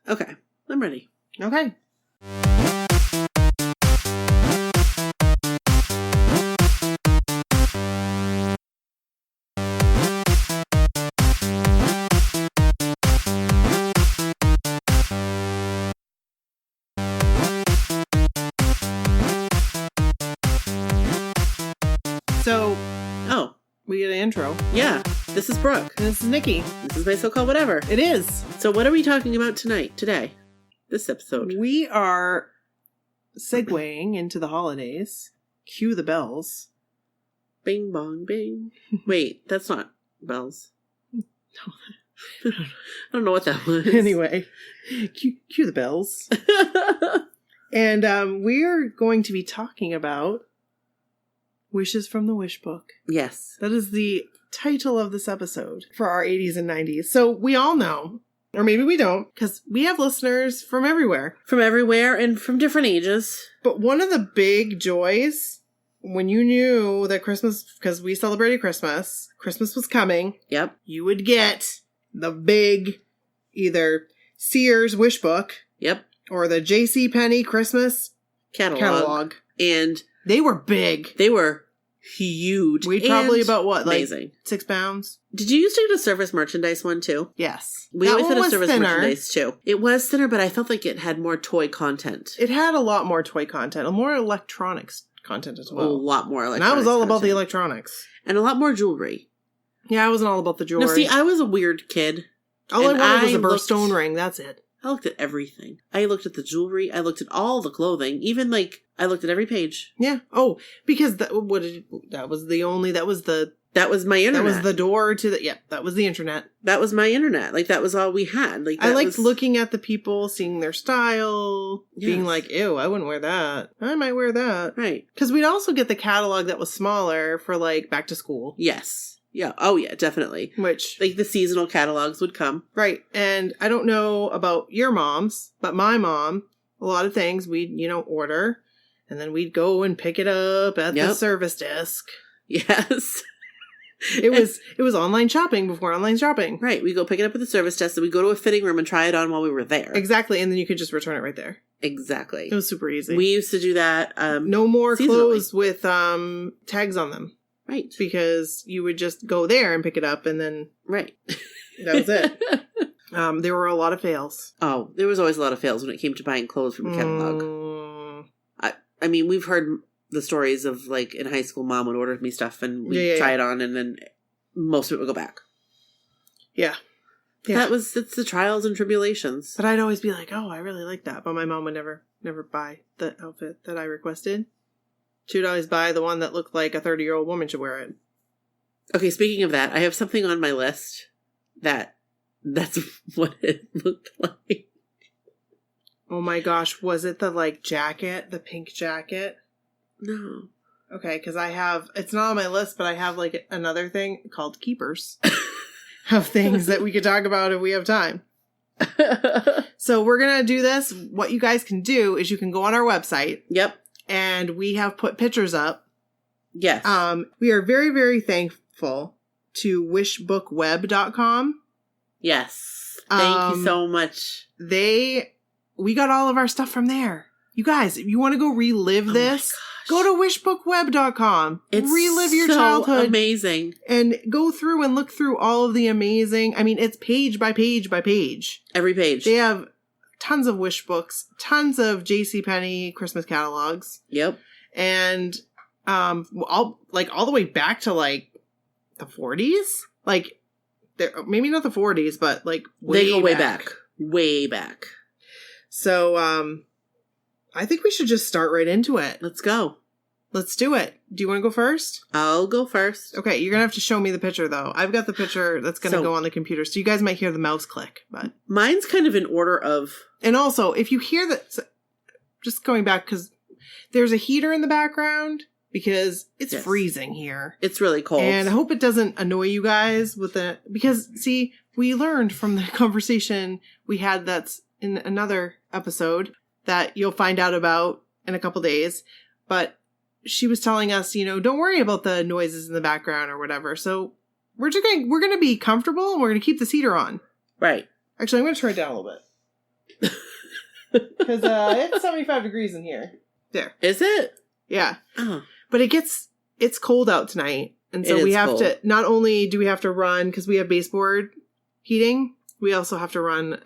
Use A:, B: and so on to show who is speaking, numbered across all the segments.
A: Okay. I'm ready.
B: Okay. So, we get an intro.
A: Yeah. This is Brooke.
B: And this is Nikki.
A: This is my so-called whatever.
B: It is.
A: So what are we talking about today? This episode.
B: We are segueing into the holidays. Cue the bells.
A: Bing, bong, bing. Wait, that's not bells. I don't know what that was.
B: Anyway, cue the bells. And we're going to be talking about Wishes from the Wishbook.
A: Yes.
B: That is the title of this episode for our 80s and 90s. So we all know, or maybe we don't, because we have listeners from everywhere.
A: From everywhere and from different ages.
B: But one of the big joys, when you knew that Christmas, because we celebrated Christmas was coming.
A: Yep.
B: You would get the big, either Sears Wishbook.
A: Yep.
B: Or the JCPenney Christmas catalog.
A: And
B: they were big.
A: They were huge.
B: Weighed probably about what? Like
A: amazing.
B: 6 pounds?
A: Did you used to get a service merchandise one too?
B: Yes.
A: We always had a service merchandise too. It was thinner, but I felt like it had more toy content.
B: It had a lot more toy content, more electronics content as well.
A: A lot more electronics.
B: And I was all about the electronics.
A: And a lot more jewelry.
B: Yeah, I wasn't all about the jewelry.
A: No, see, I was a weird kid.
B: All I wanted was a birthstone ring, that's it.
A: I looked at everything. I looked at the jewelry. I looked at all the clothing. Even, I looked at every page.
B: Yeah. Oh, because that was my internet.
A: That was
B: the door to the, that was the internet.
A: That was my internet. That was all we had.
B: I liked looking at the people, seeing their style, being like, ew, I wouldn't wear that. I might wear that.
A: Right.
B: Because we'd also get the catalog that was smaller for, back to school.
A: Yes. Yeah. Oh, yeah, definitely.
B: Which,
A: the seasonal catalogs would come.
B: Right. And I don't know about your moms, but my mom, a lot of things we'd, order, and then we'd go and pick it up at the service desk.
A: Yes.
B: It was online shopping before online shopping.
A: Right. We go pick it up at the service desk, and we go to a fitting room and try it on while we were there.
B: Exactly. And then you could just return it right there.
A: Exactly.
B: It was super easy.
A: We used to do that.
B: No more seasonally. Clothes with tags on them.
A: Right.
B: Because you would just go there and pick it up and then...
A: Right.
B: That was it. There were a lot of fails.
A: Oh, there was always a lot of fails when it came to buying clothes from a catalog. I mean, we've heard the stories of, in high school, Mom would order me stuff and we'd try it on and then most of it would go back. Yeah. Yeah. It's the trials and tribulations.
B: But I'd always be like, oh, I really like that. But my mom would never buy the outfit that I requested. She would always buy the one that looked like a 30-year-old woman should wear it.
A: Okay, speaking of that, I have something on my list that's what it looked like.
B: Oh my gosh, was it the, jacket? The pink jacket?
A: No.
B: Okay, because it's not on my list, but I have, another thing called Keepers of things that we could talk about if we have time. So we're going to do this. What you guys can do is you can go on our website.
A: Yep.
B: And we have put pictures up.
A: Yes.
B: We are very, very thankful to wishbookweb.com.
A: Yes. Thank you so much.
B: We got all of our stuff from there. You guys, if you want to go relive this, go to wishbookweb.com. Relive your childhood.
A: Amazing.
B: And go through and look through all of the amazing, it's page by page by page.
A: Every page.
B: They have tons of wish books, tons of JCPenney Christmas catalogs.
A: Yep.
B: And all the way back to the 40s. Maybe not the 40s, but
A: they go way back. Way back.
B: So I think we should just start right into it.
A: Let's go.
B: Let's do it. Do you want to go first?
A: I'll go first.
B: Okay, you're going to have to show me the picture, though. I've got the picture that's going to go on the computer, so you guys might hear the mouse click. But
A: mine's kind of in order of...
B: And also, if you hear that... Just going back, because there's a heater in the background, because it's freezing here.
A: It's really cold.
B: And I hope it doesn't annoy you guys with the... Because, see, we learned from the conversation we had that's in another episode that you'll find out about in a couple days, but... She was telling us, don't worry about the noises in the background or whatever. So we're going to be comfortable and we're going to keep this heater on.
A: Right.
B: Actually, I'm going to turn it down a little bit. Because it's 75 degrees in here. There.
A: Is it?
B: Yeah.
A: Oh.
B: But it's cold out tonight. And so we have to, not only do we have to run, because we have baseboard heating, we also have to run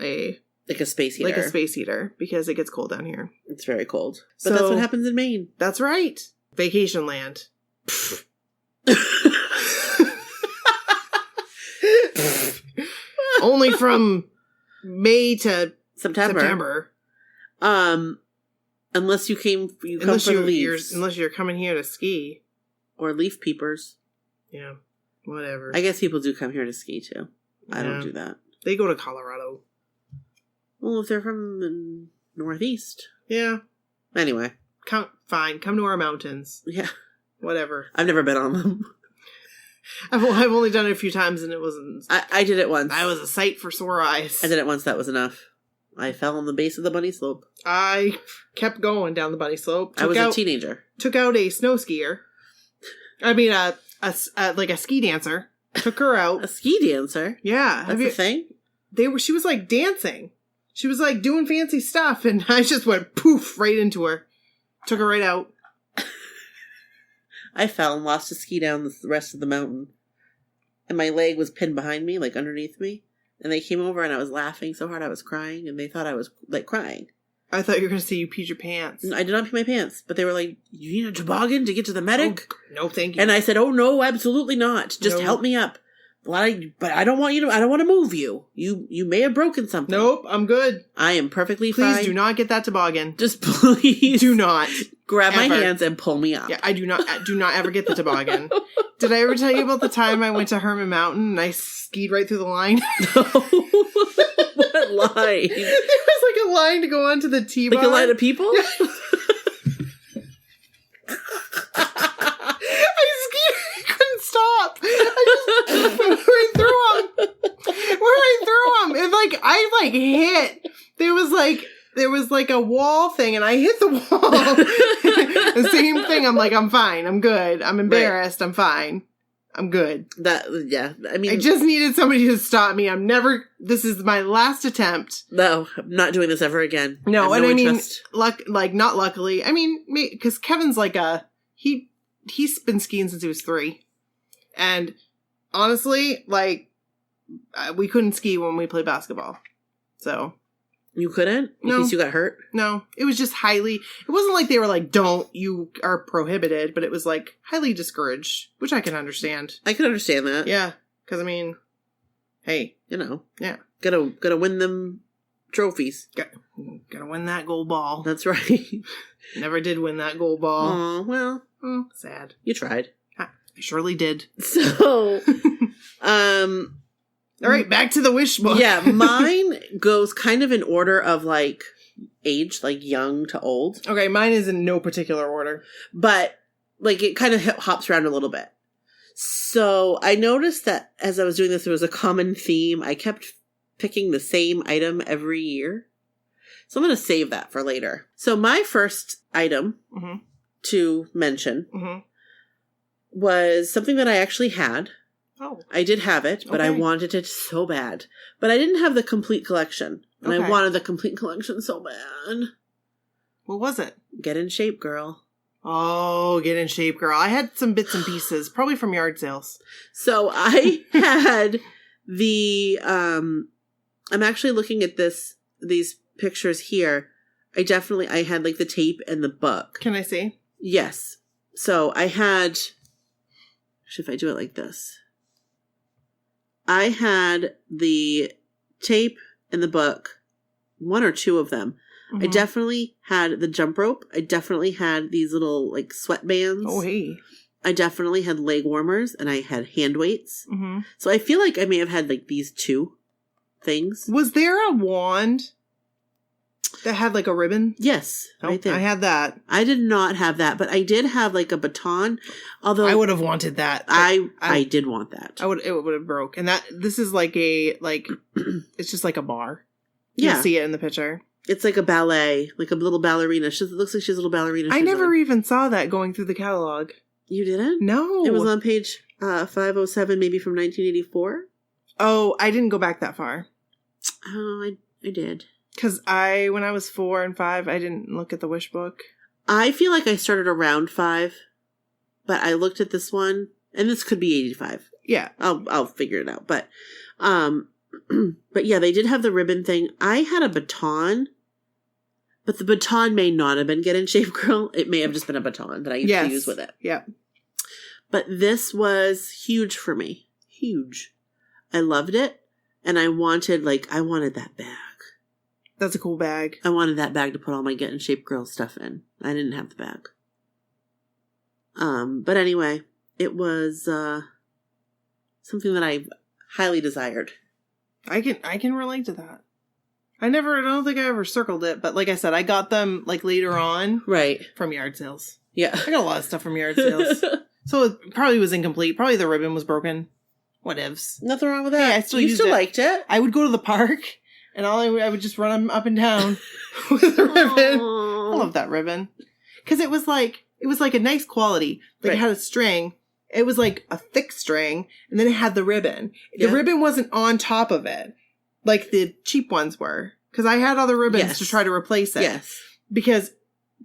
A: like a space heater.
B: Like a space heater, because it gets cold down here.
A: It's very cold. But that's what happens in Maine.
B: That's right. Vacation land. Only from May to September.
A: Unless you come for the leaves.
B: Unless you're coming here to ski.
A: Or leaf peepers.
B: Yeah. Whatever.
A: I guess people do come here to ski too. I don't do that.
B: They go to Colorado.
A: Well, if they're from the Northeast.
B: Yeah.
A: Anyway.
B: Fine. Come to our mountains.
A: Yeah.
B: Whatever.
A: I've never been on them.
B: I've only done it a few times and it wasn't...
A: I did it once.
B: I was a sight for sore eyes.
A: I did it once. That was enough. I fell on the base of the bunny slope.
B: I kept going down the bunny slope.
A: I was a teenager.
B: Took out a snow skier. I mean, like a ski dancer. Took her out.
A: A ski dancer?
B: Yeah.
A: That's a thing?
B: She was like dancing. She was like doing fancy stuff and I just went poof right into her. Took her right out.
A: I fell and lost a ski down the rest of the mountain. And my leg was pinned behind me, like underneath me. And they came over and I was laughing so hard I was crying. And they thought I was like crying.
B: I thought you were going to say you peed your pants.
A: I did not pee my pants. But they were like, you need a toboggan to get to the medic?
B: Oh, no, thank you.
A: And I said, oh no, absolutely not. Just help me up. But I don't want to move you. You may have broken something.
B: Nope, I'm good.
A: I am perfectly fine.
B: Please do not get that toboggan.
A: Just please.
B: Do not.
A: Grab my hands and pull me up.
B: Yeah, I do not ever get the toboggan. Did I ever tell you about the time I went to Herman Mountain and I skied right through the line?
A: No. What line?
B: There was like a line to go onto the T-bar.
A: Like a line of people?
B: Stop! I just went right through them. And like I hit. There was like a wall thing, and I hit the wall. The same thing. I'm like, I'm fine. I'm good. I'm embarrassed. Right. I'm fine. I'm good.
A: I mean,
B: I just needed somebody to stop me. This is my last attempt.
A: No, I'm not doing this ever again.
B: No, and I mean, not luckily. I mean, because Kevin's like he's been skiing since he was 3. And honestly, we couldn't ski when we played basketball. So.
A: You couldn't? In case you got hurt?
B: No. It was just it wasn't like they were like, don't, you are prohibited, but it was like highly discouraged, which I can understand.
A: I can understand that.
B: Yeah. Because I mean, hey.
A: Yeah. Gotta win them trophies.
B: Gotta win that gold ball.
A: That's right.
B: Never did win that gold ball.
A: Oh, well.
B: Sad.
A: You tried.
B: I surely did.
A: So,
B: all right, back to the Wishbook.
A: Yeah, mine goes kind of in order of age, young to old.
B: Okay, mine is in no particular order.
A: But it kind of hops around a little bit. So I noticed that as I was doing this, there was a common theme. I kept picking the same item every year. So I'm going to save that for later. So my first item to mention was something that I actually had.
B: Oh.
A: I did have it, but I wanted it so bad. But I didn't have the complete collection. And I wanted the complete collection so bad.
B: What was it?
A: Get in Shape Girl.
B: Oh, Get in Shape Girl. I had some bits and pieces, probably from yard sales.
A: So I had I'm actually looking at these pictures here. I had the tape and the book.
B: Can I see?
A: Yes. So I had, if I do it like this. I had the tape and the book, 1 or 2 of them. Mm-hmm. I definitely had the jump rope. I definitely had these little sweatbands.
B: Oh, hey.
A: I definitely had leg warmers and I had hand weights.
B: Mm-hmm.
A: So I feel like I may have had these 2 things.
B: Was there a wand that had a ribbon?
A: Yes. Right there.
B: I had that.
A: I did not have that, but I did have a baton. Although
B: I would have wanted that.
A: I did want that.
B: It would have broke. And this is it's just like a bar.
A: Yeah.
B: You see it in the picture.
A: It's like a ballet, like a little ballerina. It looks like she's a little ballerina.
B: I never even saw that going through the catalog.
A: You didn't?
B: No.
A: It was on page 507, maybe from 1984.
B: Oh, I didn't go back that far.
A: Oh, I did.
B: Because when I was 4 and 5, I didn't look at the Wishbook.
A: I feel like I started around 5, but I looked at this one, and this could be 85.
B: Yeah.
A: I'll figure it out. But yeah, they did have the ribbon thing. I had a baton, but the baton may not have been Get in Shape Girl. It may have just been a baton that I used to use with it.
B: Yeah.
A: But this was huge for me. Huge. I loved it, and I wanted that bag.
B: That's a cool bag.
A: I wanted that bag to put all my Get in Shape Girl stuff in. I didn't have the bag. But anyway, it was something that I highly desired.
B: I can relate to that. I don't think I ever circled it, but like I said, I got them like later on.
A: Right.
B: From yard sales.
A: Yeah.
B: I got a lot of stuff from yard sales. So it probably was incomplete. Probably the ribbon was broken. Whatevs.
A: Nothing wrong with that.
B: Hey, I still
A: liked it.
B: I would go to the park, and I would just run up and down with the ribbon. I love that ribbon. Because it was like a nice quality. Like It had a string. It was like a thick string, and then it had the ribbon. The ribbon wasn't on top of it, like the cheap ones were. Because I had other ribbons to try to replace it.
A: Yes.
B: Because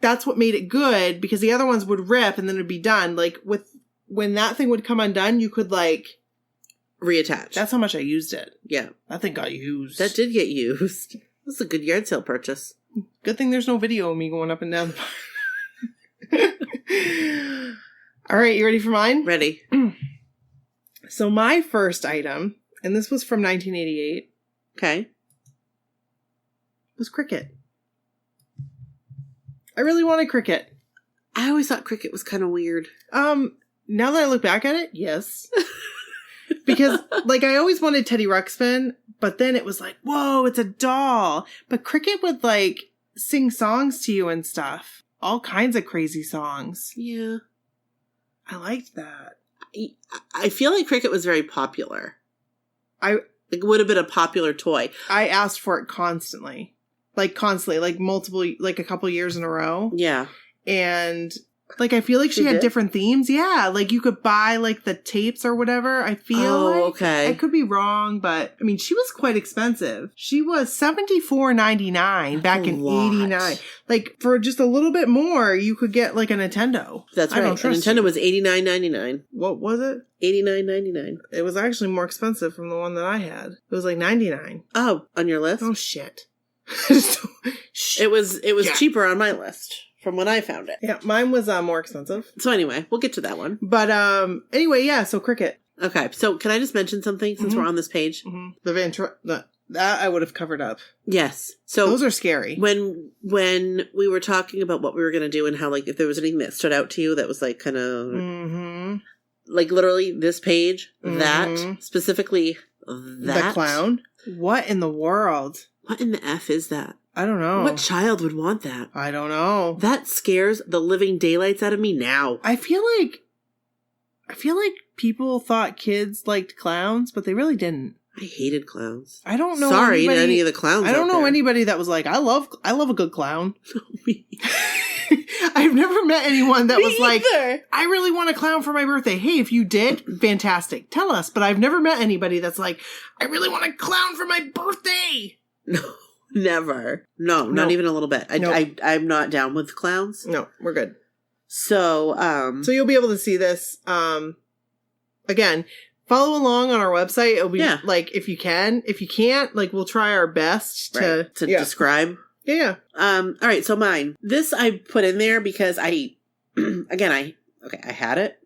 B: that's what made it good, because the other ones would rip, and then it'd be done. Like, when that thing would come undone, you could, like...
A: reattach.
B: That's how much I used it.
A: Yeah. That
B: thing got used.
A: That did get used. That's a good yard sale purchase.
B: Good thing there's no video of me going up and down the park. All right, you ready for mine?
A: Ready.
B: So my first item, and this was from 1988.
A: Okay.
B: Was Cricut. I really wanted Cricut.
A: I always thought Cricut was kind of weird.
B: Now that I look back at it, yes. Because, like, I always wanted Teddy Ruxpin, but then it was like, whoa, it's a doll. But Cricut would, like, sing songs to you and stuff. All kinds of crazy songs.
A: Yeah.
B: I liked that.
A: I feel like Cricut was very popular. It would have been a popular toy.
B: I asked for it constantly. Like, multiple, like, a couple years in a row.
A: Yeah.
B: And... like, I feel like she had different themes. Yeah. Like, you could buy, like, the tapes or whatever. I feel
A: okay.
B: I could be wrong, but, I mean, she was quite expensive. She was $74.99 back in 89. Like, for just a little bit more, you could get, like, a Nintendo.
A: That's right. Nintendo was $89.99.
B: What was it?
A: $89.99.
B: It was actually more expensive from the one that I had. It was, like, $99.
A: Oh, on your list?
B: Oh, shit.
A: It was cheaper on my list. From when I found it.
B: Yeah, mine was more expensive.
A: So anyway, we'll get to that one.
B: But anyway, yeah, so Cricut.
A: Okay, so can I just mention something since we're on this page?
B: Mm-hmm. That I would have covered up.
A: Yes. So
B: those are scary.
A: When we were talking about what we were going to do and how, like, if there was anything that stood out to you that was, like, kind of... like, literally this page, that, specifically that.
B: The clown? What in the world?
A: What in the F is that?
B: I don't know.
A: What child would want that?
B: I don't know.
A: That scares the living daylights out of me now.
B: I feel like people thought kids liked clowns, but they really didn't.
A: I hated clowns.
B: I don't know.
A: Sorry to any of the clowns.
B: I don't know
A: there.
B: Anybody that was like, I love a good clown. I've never met anyone that was like, I really want a clown for my birthday. Hey, if you did, fantastic. Tell us. But I've never met anybody that's like, I really want a clown for my birthday.
A: No. Never. No, not even a little bit. I'm not down with clowns.
B: No, we're good.
A: So,
B: so you'll be able to see this. Again, follow along on our website. It'll be like, if you can. If you can't, like, we'll try our best to
A: describe.
B: Yeah.
A: All right. So mine. This I put in there because I had it.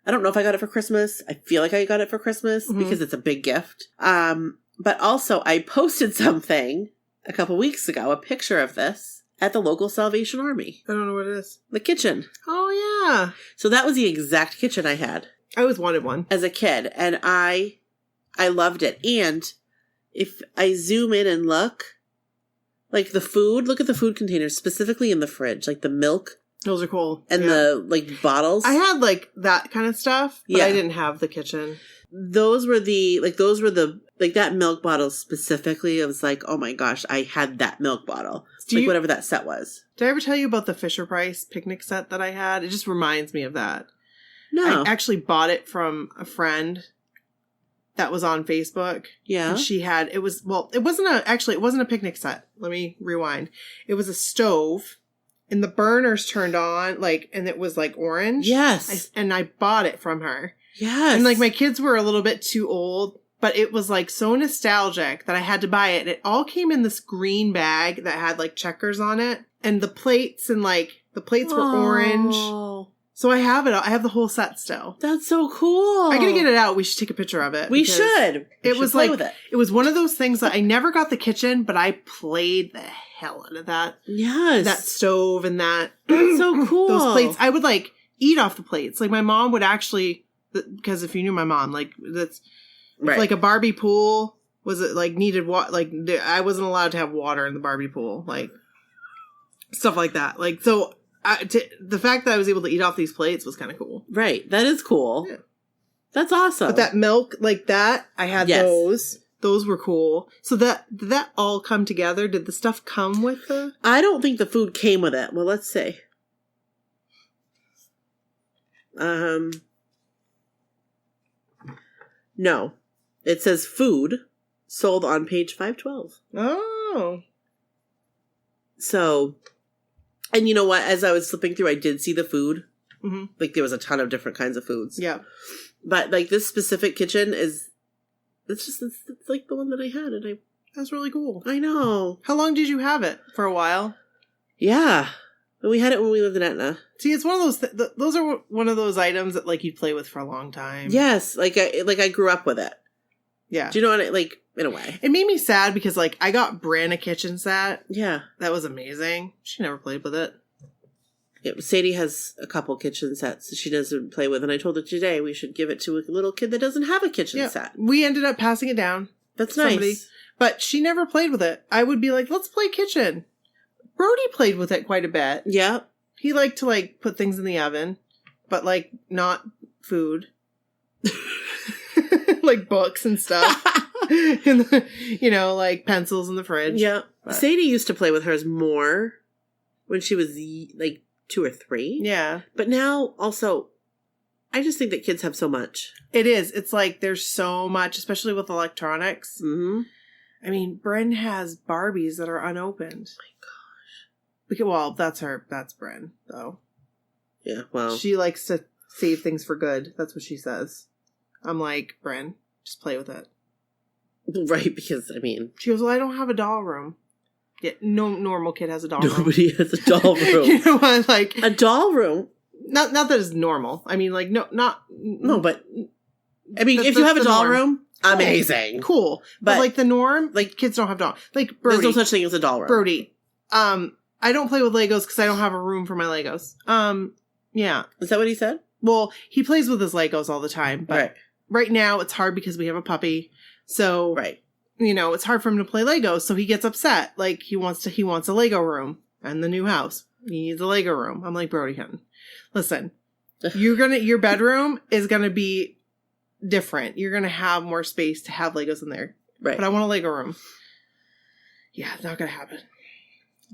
A: I don't know if I got it for Christmas. I feel like I got it for Christmas because it's a big gift. But also I posted something a couple weeks ago, a picture of this at the local Salvation Army.
B: I don't know what it is.
A: The kitchen.
B: Oh, yeah.
A: So that was the exact kitchen I had.
B: I always wanted one.
A: As a kid. And I loved it. And if I zoom in and look, like the food, look at the food containers, specifically in the fridge, like the milk.
B: Those are cool.
A: And the, like, bottles.
B: I had, like, that kind of stuff, but I didn't have the kitchen.
A: Those were that milk bottle specifically. I was like, oh my gosh, I had that milk bottle. Whatever that set was.
B: Did I ever tell you about the Fisher-Price picnic set that I had? It just reminds me of that.
A: No.
B: I actually bought it from a friend that was on Facebook.
A: Yeah.
B: And she had, it wasn't a picnic set. Let me rewind. It was a stove and the burners turned on, like, and it was like orange.
A: Yes.
B: And I bought it from her.
A: Yes.
B: And like my kids were a little bit too old, but it was like so nostalgic that I had to buy it. And it all came in this green bag that had like checkers on it. And the plates were orange. So I have it. I have the whole set still.
A: That's so cool.
B: I gotta get it out. We should take a picture of it.
A: We should.
B: It was like, it was one of those things that I never got the kitchen, but I played the hell out of that.
A: Yes.
B: That stove and that.
A: That's so cool.
B: Those plates. I would like eat off the plates. Like my mom would actually, because if you knew my mom, like that's like a Barbie pool. Was it like needed water? Like I wasn't allowed to have water in the Barbie pool. Like stuff like that. Like, so the fact that I was able to eat off these plates was kind of cool.
A: Right. That is cool. Yeah. That's awesome.
B: But that milk, like that, I had those. Those were cool. So did that all come together? Did the stuff come with the...
A: I don't think the food came with it. Well, let's see. No. It says food sold on page 512.
B: Oh.
A: So, and you know what? As I was flipping through, I did see the food.
B: Mm-hmm.
A: Like, there was a ton of different kinds of foods.
B: Yeah.
A: But, like, this specific kitchen is... It's like the one that I had, and
B: That's really cool.
A: I know.
B: How long did you have it? For a while?
A: Yeah. We had it when we lived in Etna.
B: See, it's one of those... those are one of those items that, like, you'd play with for a long time.
A: Yes. Like I grew up with it.
B: Yeah.
A: Do you know what like, in a way.
B: It made me sad because, like, I got Bran a kitchen set.
A: Yeah.
B: That was amazing. She never played with it.
A: Yeah, Sadie has a couple kitchen sets that she doesn't play with, and I told her today we should give it to a little kid that doesn't have a kitchen set.
B: We ended up passing it down.
A: That's nice.
B: But she never played with it. I would be like, let's play kitchen. Brody played with it quite a bit.
A: Yeah. He
B: liked to, like, put things in the oven, but, like, not food. Like books and stuff. And you know, like pencils in the fridge.
A: Yeah. But Sadie used to play with hers more when she was, like, 2 or 3.
B: Yeah.
A: But now, also, I just think that kids have so much.
B: It is. It's like there's so much, especially with electronics.
A: Mm-hmm.
B: I mean, Bryn has Barbies that are unopened.
A: Oh my gosh.
B: Well, that's Bryn, though.
A: Yeah, well.
B: She likes to save things for good. That's what she says. I'm like, Bryn, just play with it.
A: Right, because, I mean.
B: She goes, well, I don't have a doll room. Yeah, no normal kid has a doll room.
A: Nobody has a doll room.
B: You know what? Like
A: a doll room.
B: Not that it's normal. I mean, like but
A: I mean, if you have a doll room, amazing,
B: cool. But like the norm, like kids don't have dolls. Like Brody,
A: there's no such thing as a doll room.
B: Brody, I don't play with Legos because I don't have a room for my Legos. Yeah,
A: is that what he said?
B: Well, he plays with his Legos all the time, but right now it's hard because we have a puppy. So you know, it's hard for him to play Legos, so he gets upset. Like, he wants a Lego room in the new house. He needs a Lego room. I'm like, Brody, listen, your bedroom is gonna be different. You're gonna have more space to have Legos in there. Right. But I want a Lego room. Yeah, it's not gonna happen.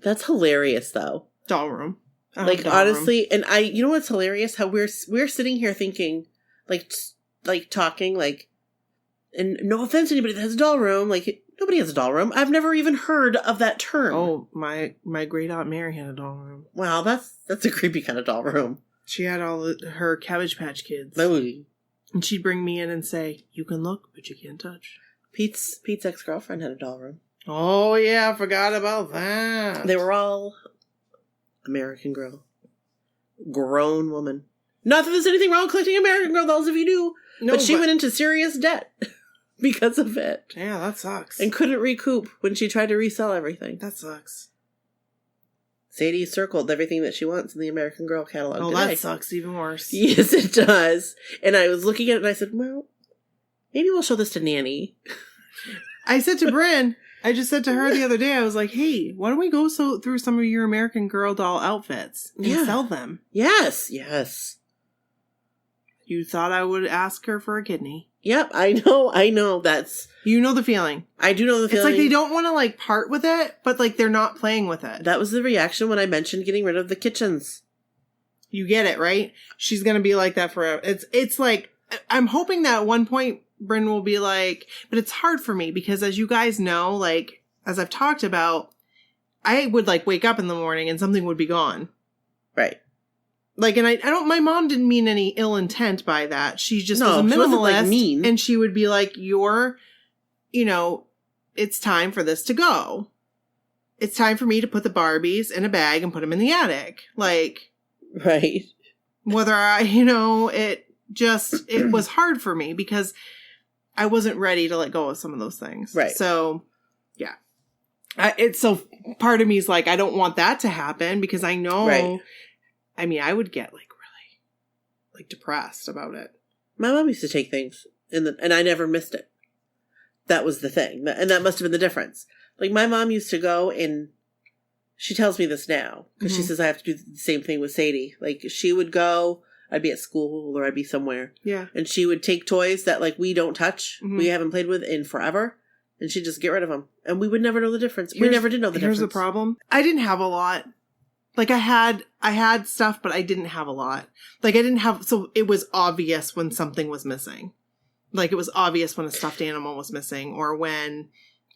A: That's hilarious, though.
B: Doll room.
A: Like, honestly, and you know what's hilarious? How we're sitting here thinking, like talking, like, and no offense to anybody that has a doll room, like, nobody has a doll room. I've never even heard of that term.
B: Oh, my great aunt Mary had a doll room.
A: Wow, that's a creepy kind of doll room.
B: She had all her Cabbage Patch Kids.
A: Oh.
B: And she'd bring me in and say, you can look, but you can't touch.
A: Pete's ex-girlfriend had a doll room.
B: Oh, yeah, I forgot about that.
A: They were all American Girl. Grown woman. Not that there's anything wrong with collecting American Girl dolls if you do. No, but she went into serious debt because of it.
B: Yeah, that sucks.
A: And couldn't recoup when she tried to resell everything.
B: That sucks.
A: Sadie circled everything that she wants in the American Girl catalog today.
B: That sucks even worse.
A: Yes, it does. And I was looking at it and I said, well, maybe we'll show this to Nanny.
B: I said to Bryn, I just said to her the other day, I was like, hey, why don't we go through some of your American Girl doll outfits and sell them?
A: Yes.
B: You thought I would ask her for a kidney.
A: Yep, I know. That's...
B: You know the feeling.
A: I do know the feeling.
B: It's like they don't want to, like, part with it, but, like, they're not playing with it.
A: That was the reaction when I mentioned getting rid of the kitchens.
B: You get it, right? She's going to be like that forever. It's like, I'm hoping that at one point Bryn will be like, but it's hard for me because as you guys know, like, as I've talked about, I would like wake up in the morning and something would be gone.
A: Right.
B: Like, and I don't, my mom didn't mean any ill intent by that. She just was a minimalist. She wasn't, like, mean. And she would be like, it's time for this to go. It's time for me to put the Barbies in a bag and put them in the attic. Like,
A: right.
B: Whether it was hard for me because I wasn't ready to let go of some of those things.
A: Right.
B: So, yeah. Part of me is like, I don't want that to happen because I know, right. I mean, I would get like really like depressed about it.
A: My mom used to take things and I never missed it. That was the thing. And that must have been the difference. Like, my mom used to go and she tells me this now because she says I have to do the same thing with Sadie. Like, she would go, I'd be at school or I'd be somewhere.
B: Yeah.
A: And she would take toys that, like, we don't touch, we haven't played with in forever, and she'd just get rid of them. And we would never know the difference. We never did know the difference.
B: Here's the problem. I didn't have a lot. Like, I had stuff, but I didn't have a lot. Like, so it was obvious when something was missing. Like, it was obvious when a stuffed animal was missing or when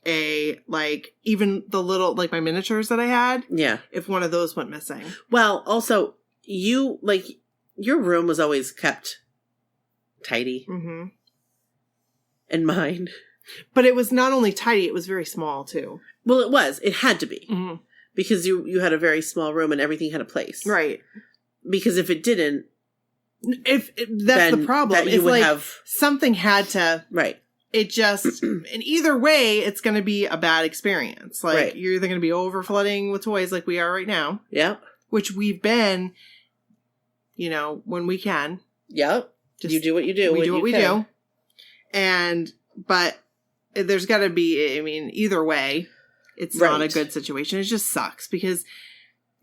B: even the little, like, my miniatures that I had.
A: Yeah.
B: If one of those went missing.
A: Well, also, your room was always kept tidy. Mm-hmm. And mine.
B: But it was not only tidy, it was very small, too.
A: Well, it was. It had to be. Mm-hmm. Because you had a very small room and everything had a place.
B: Right.
A: Because if it didn't.
B: That's the problem.
A: That you would have.
B: Something had to.
A: Right.
B: It just, in either way, it's going to be a bad experience. Like, right. You're either going to be over flooding with toys like we are right now.
A: Yep.
B: Which we've been, when we can.
A: Yep. You do what you do.
B: We do what we do. But there's got to be, either way, it's not a good situation. It just sucks because,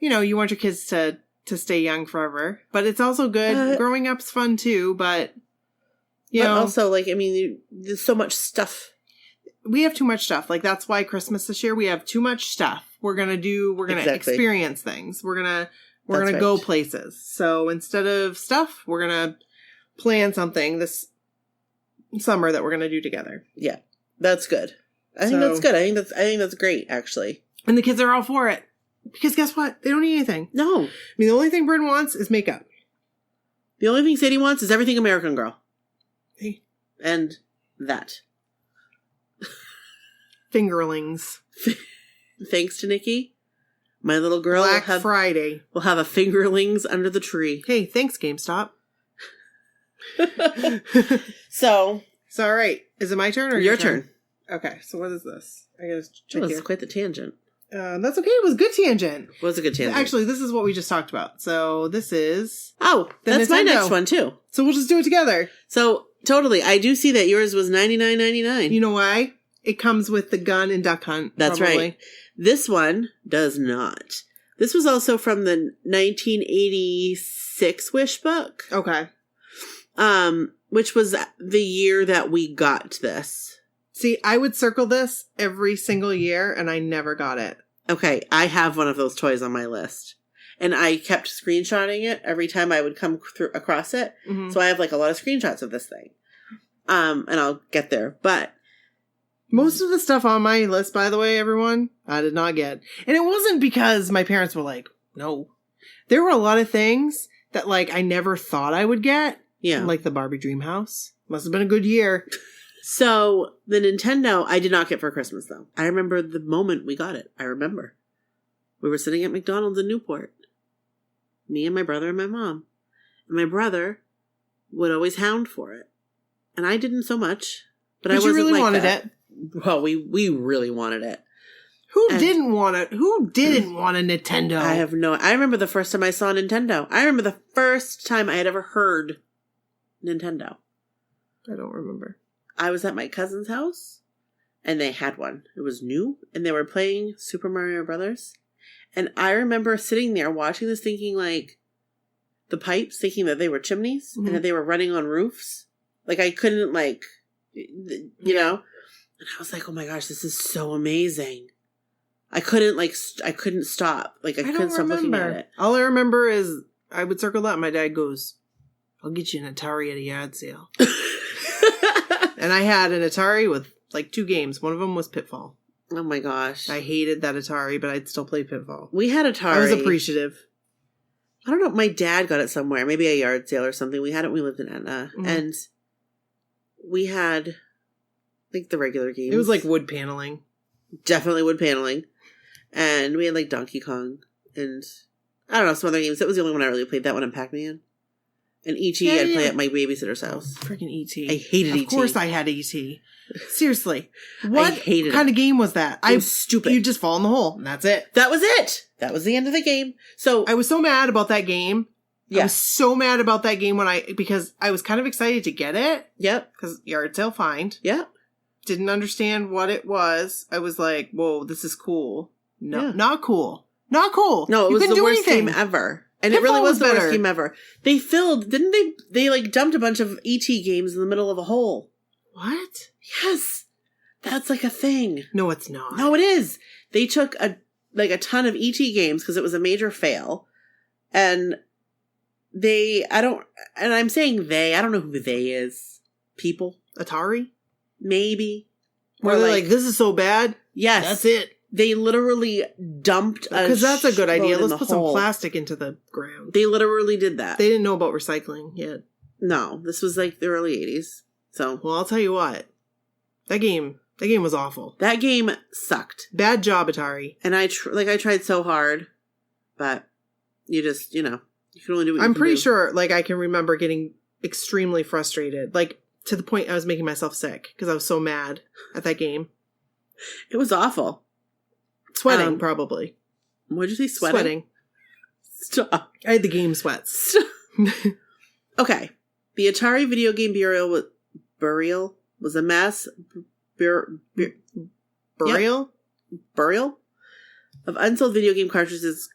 B: you want your kids to stay young forever. But it's also good. Growing up's fun too, but...
A: But also, there's so much stuff.
B: We have too much stuff. Like, that's why Christmas this year, we have too much stuff. We're going to experience things. We're going to go places. So instead of stuff, we're going to plan something this summer that we're going to do together.
A: Yeah. That's good. I think that's good. I think that's great, actually.
B: And the kids are all for it. Because guess what? They don't need anything.
A: No.
B: The only thing Bryn wants is makeup.
A: The only thing Sadie wants is everything American Girl.
B: Hey.
A: And that.
B: Fingerlings.
A: Thanks to Nikki, my little girl
B: Friday
A: will have a fingerlings under the tree.
B: Hey, thanks, GameStop.
A: So,
B: all right. Is it my turn or
A: your turn?
B: Okay, so what is this? I gotta check
A: here. It's quite the tangent.
B: That's okay. It was a good tangent.
A: It was a good tangent.
B: Actually, this is what we just talked about. So this is...
A: Oh, that's Nintendo. My next one, too.
B: So we'll just do it together.
A: So, totally. I do see that yours was $99.99.
B: You know why? It comes with the gun and duck hunt.
A: That's
B: probably.
A: Right. This one does not. This was also from the 1986 Wishbook.
B: Okay.
A: Which was the year that we got this.
B: See, I would circle this every single year, and I never got it.
A: Okay, I have one of those toys on my list. And I kept screenshotting it every time I would come across it. Mm-hmm. So I have, a lot of screenshots of this thing. And I'll get there. But
B: most of the stuff on my list, by the way, everyone, I did not get. And it wasn't because my parents were like, no. There were a lot of things that, I never thought I would get.
A: Yeah.
B: Like the Barbie Dream House. Must have been a good year.
A: So, the Nintendo, I did not get for Christmas, though. I remember the moment we got it. I remember. We were sitting at McDonald's in Newport. Me and my brother and my mom. And my brother would always hound for it. And I didn't so much. But I wasn't
B: you really
A: like
B: wanted
A: that.
B: It.
A: Well, we really wanted it.
B: Who didn't want it? Who didn't want a Nintendo?
A: I remember the first time I saw Nintendo. I remember the first time I had ever heard Nintendo.
B: I don't remember.
A: I was at my cousin's house, and they had one. It was new, and they were playing Super Mario Brothers. And I remember sitting there watching this thinking, the pipes, thinking that they were chimneys, and that they were running on roofs. I couldn't, know? And I was like, oh my gosh, this is so amazing. I couldn't, I couldn't stop. I couldn't stop looking at it.
B: All I remember is, I would circle that, my dad goes, I'll get you an Atari at a yard sale. And I had an Atari with like 2 games. One of them was Pitfall.
A: Oh my gosh.
B: I hated that Atari, but I'd still play Pitfall.
A: We had Atari.
B: I was appreciative.
A: I don't know. My dad got it somewhere. Maybe a yard sale or something. We had it when we lived in Etna. Mm-hmm. And we had like the regular games.
B: It was like wood paneling.
A: Definitely wood paneling. And we had like Donkey Kong. And I don't know, some other games. That was the only one I really played. That one and Pac-Man. And E.T. I'd play at my babysitter's house.
B: Freaking E.T.
A: I hated E.T.
B: Of course I had E.T. Seriously. What
A: hated
B: kind of game was that?
A: It was stupid.
B: You just fall in the hole, and that's it.
A: That was it. That was the end of the game. So
B: I was so mad about that game.
A: Yeah.
B: I was so mad about that game because I was kind of excited to get it.
A: Yep.
B: Because yard sale find.
A: Yep.
B: Didn't understand what it was. I was like, whoa, this is cool. No, not cool. Not cool.
A: No, it was the worst game ever. And Pitfall it really was the worst game ever. They didn't they? They like dumped a bunch of E.T. games in the middle of a hole.
B: What?
A: Yes. That's like a thing.
B: No, it's not.
A: No, it is. They took a ton of E.T. games because it was a major fail. And I'm saying I don't know who they is. People?
B: Atari?
A: Maybe.
B: Where they're like, this is so bad?
A: Yes.
B: That's it.
A: They literally dumped
B: because that's a good idea. Let's put some plastic into the ground.
A: They literally did that.
B: They didn't know about recycling yet.
A: No, this was like the early 80s. So,
B: well, I'll tell you what. That game was awful.
A: That game sucked.
B: Bad job, Atari.
A: And I tried so hard, but you just, you can only do what
B: I'm pretty sure, I can remember getting extremely frustrated, to the point I was making myself sick because I was so mad at that game.
A: It was awful.
B: Sweating, probably.
A: What'd you say, sweating? Stop.
B: I had the game sweats.
A: Okay. The Atari video game burial was a mass burial of unsold video game cartridges,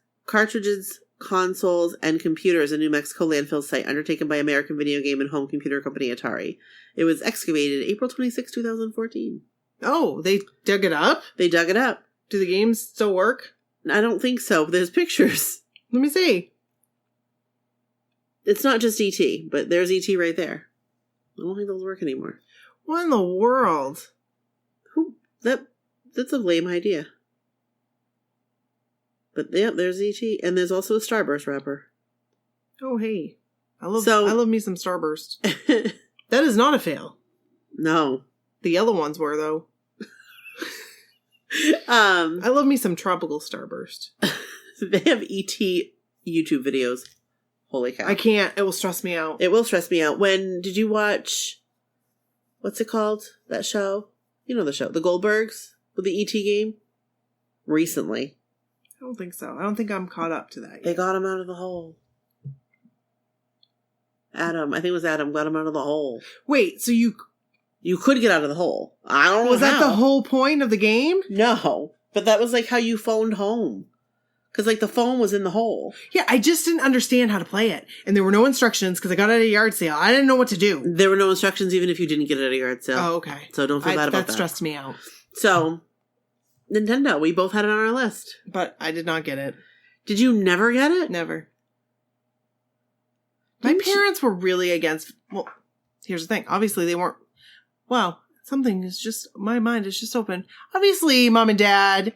A: consoles, and computers in New Mexico landfill site undertaken by American video game and home computer company Atari. It was excavated April 26, 2014.
B: Oh, they dug it up?
A: They dug it up.
B: Do the games still work?
A: I don't think so. There's pictures.
B: Let me see.
A: It's not just E.T., but there's E.T. right there. I don't think those work anymore.
B: What in the world?
A: That's a lame idea. But yeah, there's E.T. and there's also a Starburst wrapper.
B: Oh hey. I love me some Starburst. That is not a fail.
A: No.
B: The yellow ones were though. I love me some tropical Starburst.
A: They have E.T. YouTube videos. Holy cow.
B: I can't. It will stress me out.
A: It will stress me out. Did you watch, what's it called? That show? You know the show. The Goldbergs with the E.T. game? Recently.
B: I don't think so. I don't think I'm caught up to that yet.
A: They got him out of the hole. I think it was Adam, got him out of the hole.
B: Wait, so you
A: could get out of the hole. I don't know.
B: Was that the whole point of the game?
A: No. But that was how you phoned home. Because the phone was in the hole.
B: Yeah, I just didn't understand how to play it. And there were no instructions because I got it at a yard sale. I didn't know what to do.
A: There were no instructions even if you didn't get it at a yard sale.
B: Oh, okay.
A: So don't feel bad about that.
B: That stressed me out.
A: So, Nintendo, we both had it on our list.
B: But I did not get it.
A: Did you never get it?
B: Never. My parents were really against... Well, here's the thing. Obviously, they weren't... Well, something is just... My mind is just open. Obviously, Mom and Dad,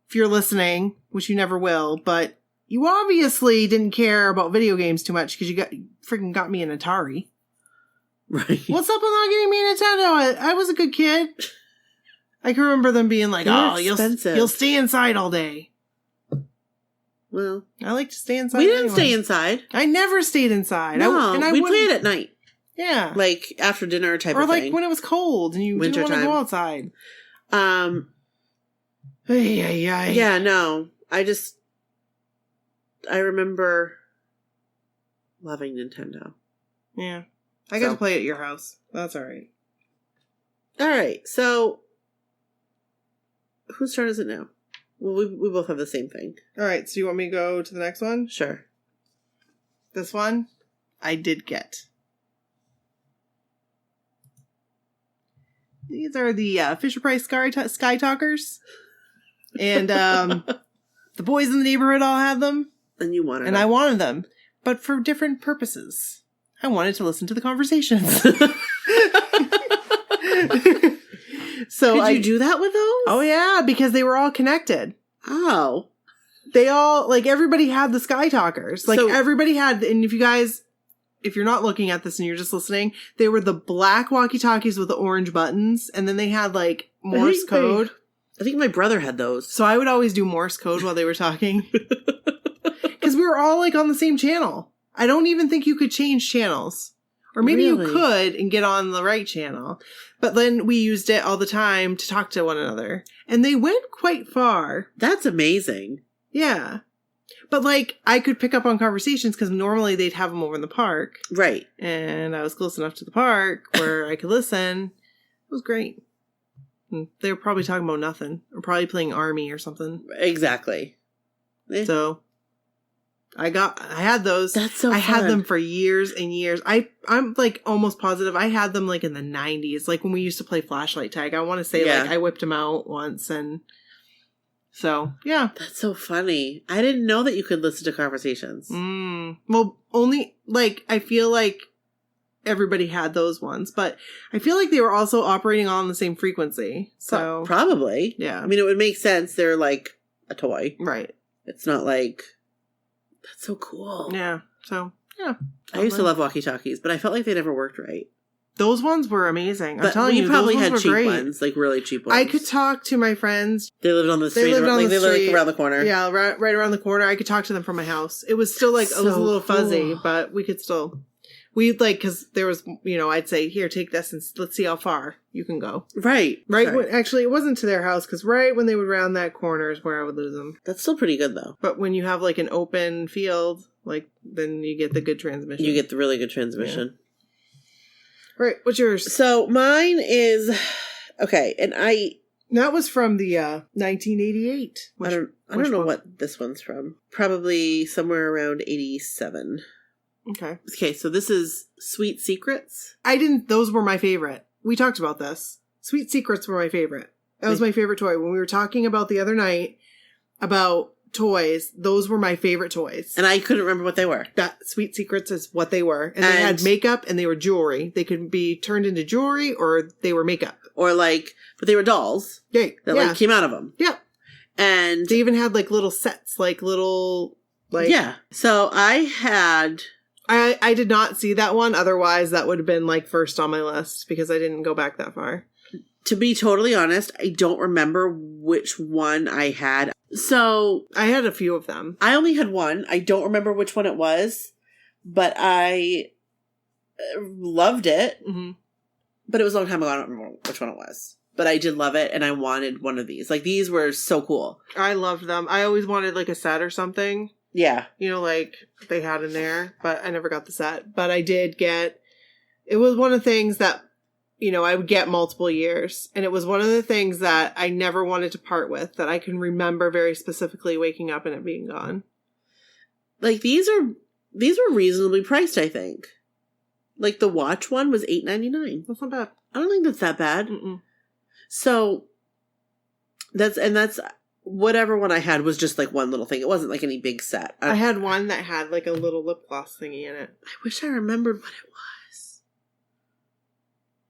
B: if you're listening, which you never will, but you obviously didn't care about video games too much because you freaking got me an Atari.
A: Right.
B: What's up with not getting me a Nintendo? I was a good kid. I can remember them being like, you'll stay inside all day.
A: Well,
B: I like to stay inside.
A: We didn't stay inside.
B: I never stayed inside.
A: No, we played at night.
B: Yeah.
A: After dinner type of thing.
B: Or when it was cold and you didn't want to go outside.
A: Yeah, no. I remember loving Nintendo.
B: Yeah. I got to play at your house. That's all right.
A: All right. So, whose turn is it now? Well, we both have the same thing.
B: All right. So you want me to go to the next one?
A: Sure.
B: This one, I did get. These are the Fisher-Price Sky Talkers. And the boys in the neighborhood all had them.
A: And you wanted them.
B: And I wanted them. But for different purposes. I wanted to listen to the conversations. So
A: Could you do that with those?
B: Oh, yeah, because they were all connected.
A: Oh.
B: They all, like, everybody had the Sky Talkers. Like, everybody had, and if you're not looking at this and you're just listening, they were the black walkie-talkies with the orange buttons, and then they had, like, Morse code.
A: I think my brother had those.
B: So I would always do Morse code while they were talking. Because we were all, like, on the same channel. I don't even think you could change channels. Or maybe you could and get on the right channel. But then we used it all the time to talk to one another. And they went quite far.
A: That's amazing.
B: Yeah. But, like, I could pick up on conversations because normally they'd have them over in the park.
A: Right.
B: And I was close enough to the park where I could listen. It was great. And they were probably talking about nothing. Or probably playing Army or something.
A: Exactly.
B: So I had those.
A: That's so fun.
B: I had them for years and years. I'm like almost positive I had them like in the 90s, like when we used to play flashlight tag. I want to say like I whipped them out once, and so yeah.
A: That's so funny. I didn't know that you could listen to conversations.
B: Well, only like I feel like everybody had those ones, but I feel like they were also operating on the same frequency. So
A: probably.
B: Yeah.
A: I mean, it would make sense. They're like a toy.
B: Right.
A: It's not like... That's so cool.
B: Yeah. So, yeah.
A: I used to love walkie-talkies, but I felt like they never worked right.
B: Those ones were amazing.
A: I'm telling you, probably had cheap ones, like really cheap ones.
B: I could talk to my friends.
A: They lived on the street. They lived around the corner.
B: Yeah, right around the corner. I could talk to them from my house. It was still like, it was a little fuzzy, but we could still... We'd like, because there was, I'd say, here, take this and let's see how far you can go.
A: Right.
B: Actually, it wasn't to their house, because right when they would round that corner is where I would lose them.
A: That's still pretty good, though.
B: But when you have, like, an open field, like, then you get the good transmission.
A: You get the really good transmission.
B: Yeah. Right. What's yours?
A: So, mine is, okay, and
B: that was from the 1988.
A: I don't know what this one's from. Probably somewhere around 87. Okay, so this is Sweet Secrets.
B: Those were my favorite. We talked about this. Sweet Secrets were my favorite. That was my favorite toy. When we were talking about the other night about toys, those were my favorite toys.
A: And I couldn't remember what they were.
B: That Sweet Secrets is what they were. And they had makeup and they were jewelry. They could be turned into jewelry or they were makeup.
A: Or but they were dolls.
B: Yeah.
A: That came out of them.
B: Yeah.
A: And
B: they even had little sets,
A: yeah. So
B: I did not see that one. Otherwise, that would have been first on my list because I didn't go back that far.
A: To be totally honest, I don't remember which one I had. So
B: I had a few of them.
A: I only had one. I don't remember which one it was, but I loved it. Mm-hmm. But it was a long time ago. I don't remember which one it was. But I did love it, and I wanted one of these. These were so cool.
B: I loved them. I always wanted a set or something.
A: Yeah.
B: They had in there, but I never got the set. But I did get, it was one of the things that, I would get multiple years. And it was one of the things that I never wanted to part with, that I can remember very specifically waking up and it being gone.
A: These were reasonably priced, I think. The watch one was $8.99.
B: That's not bad.
A: I don't think that's that bad. Mm-mm. So, that's whatever one I had was just one little thing. It wasn't any big set.
B: I had one that had a little lip gloss thingy in it.
A: I wish I remembered what it was.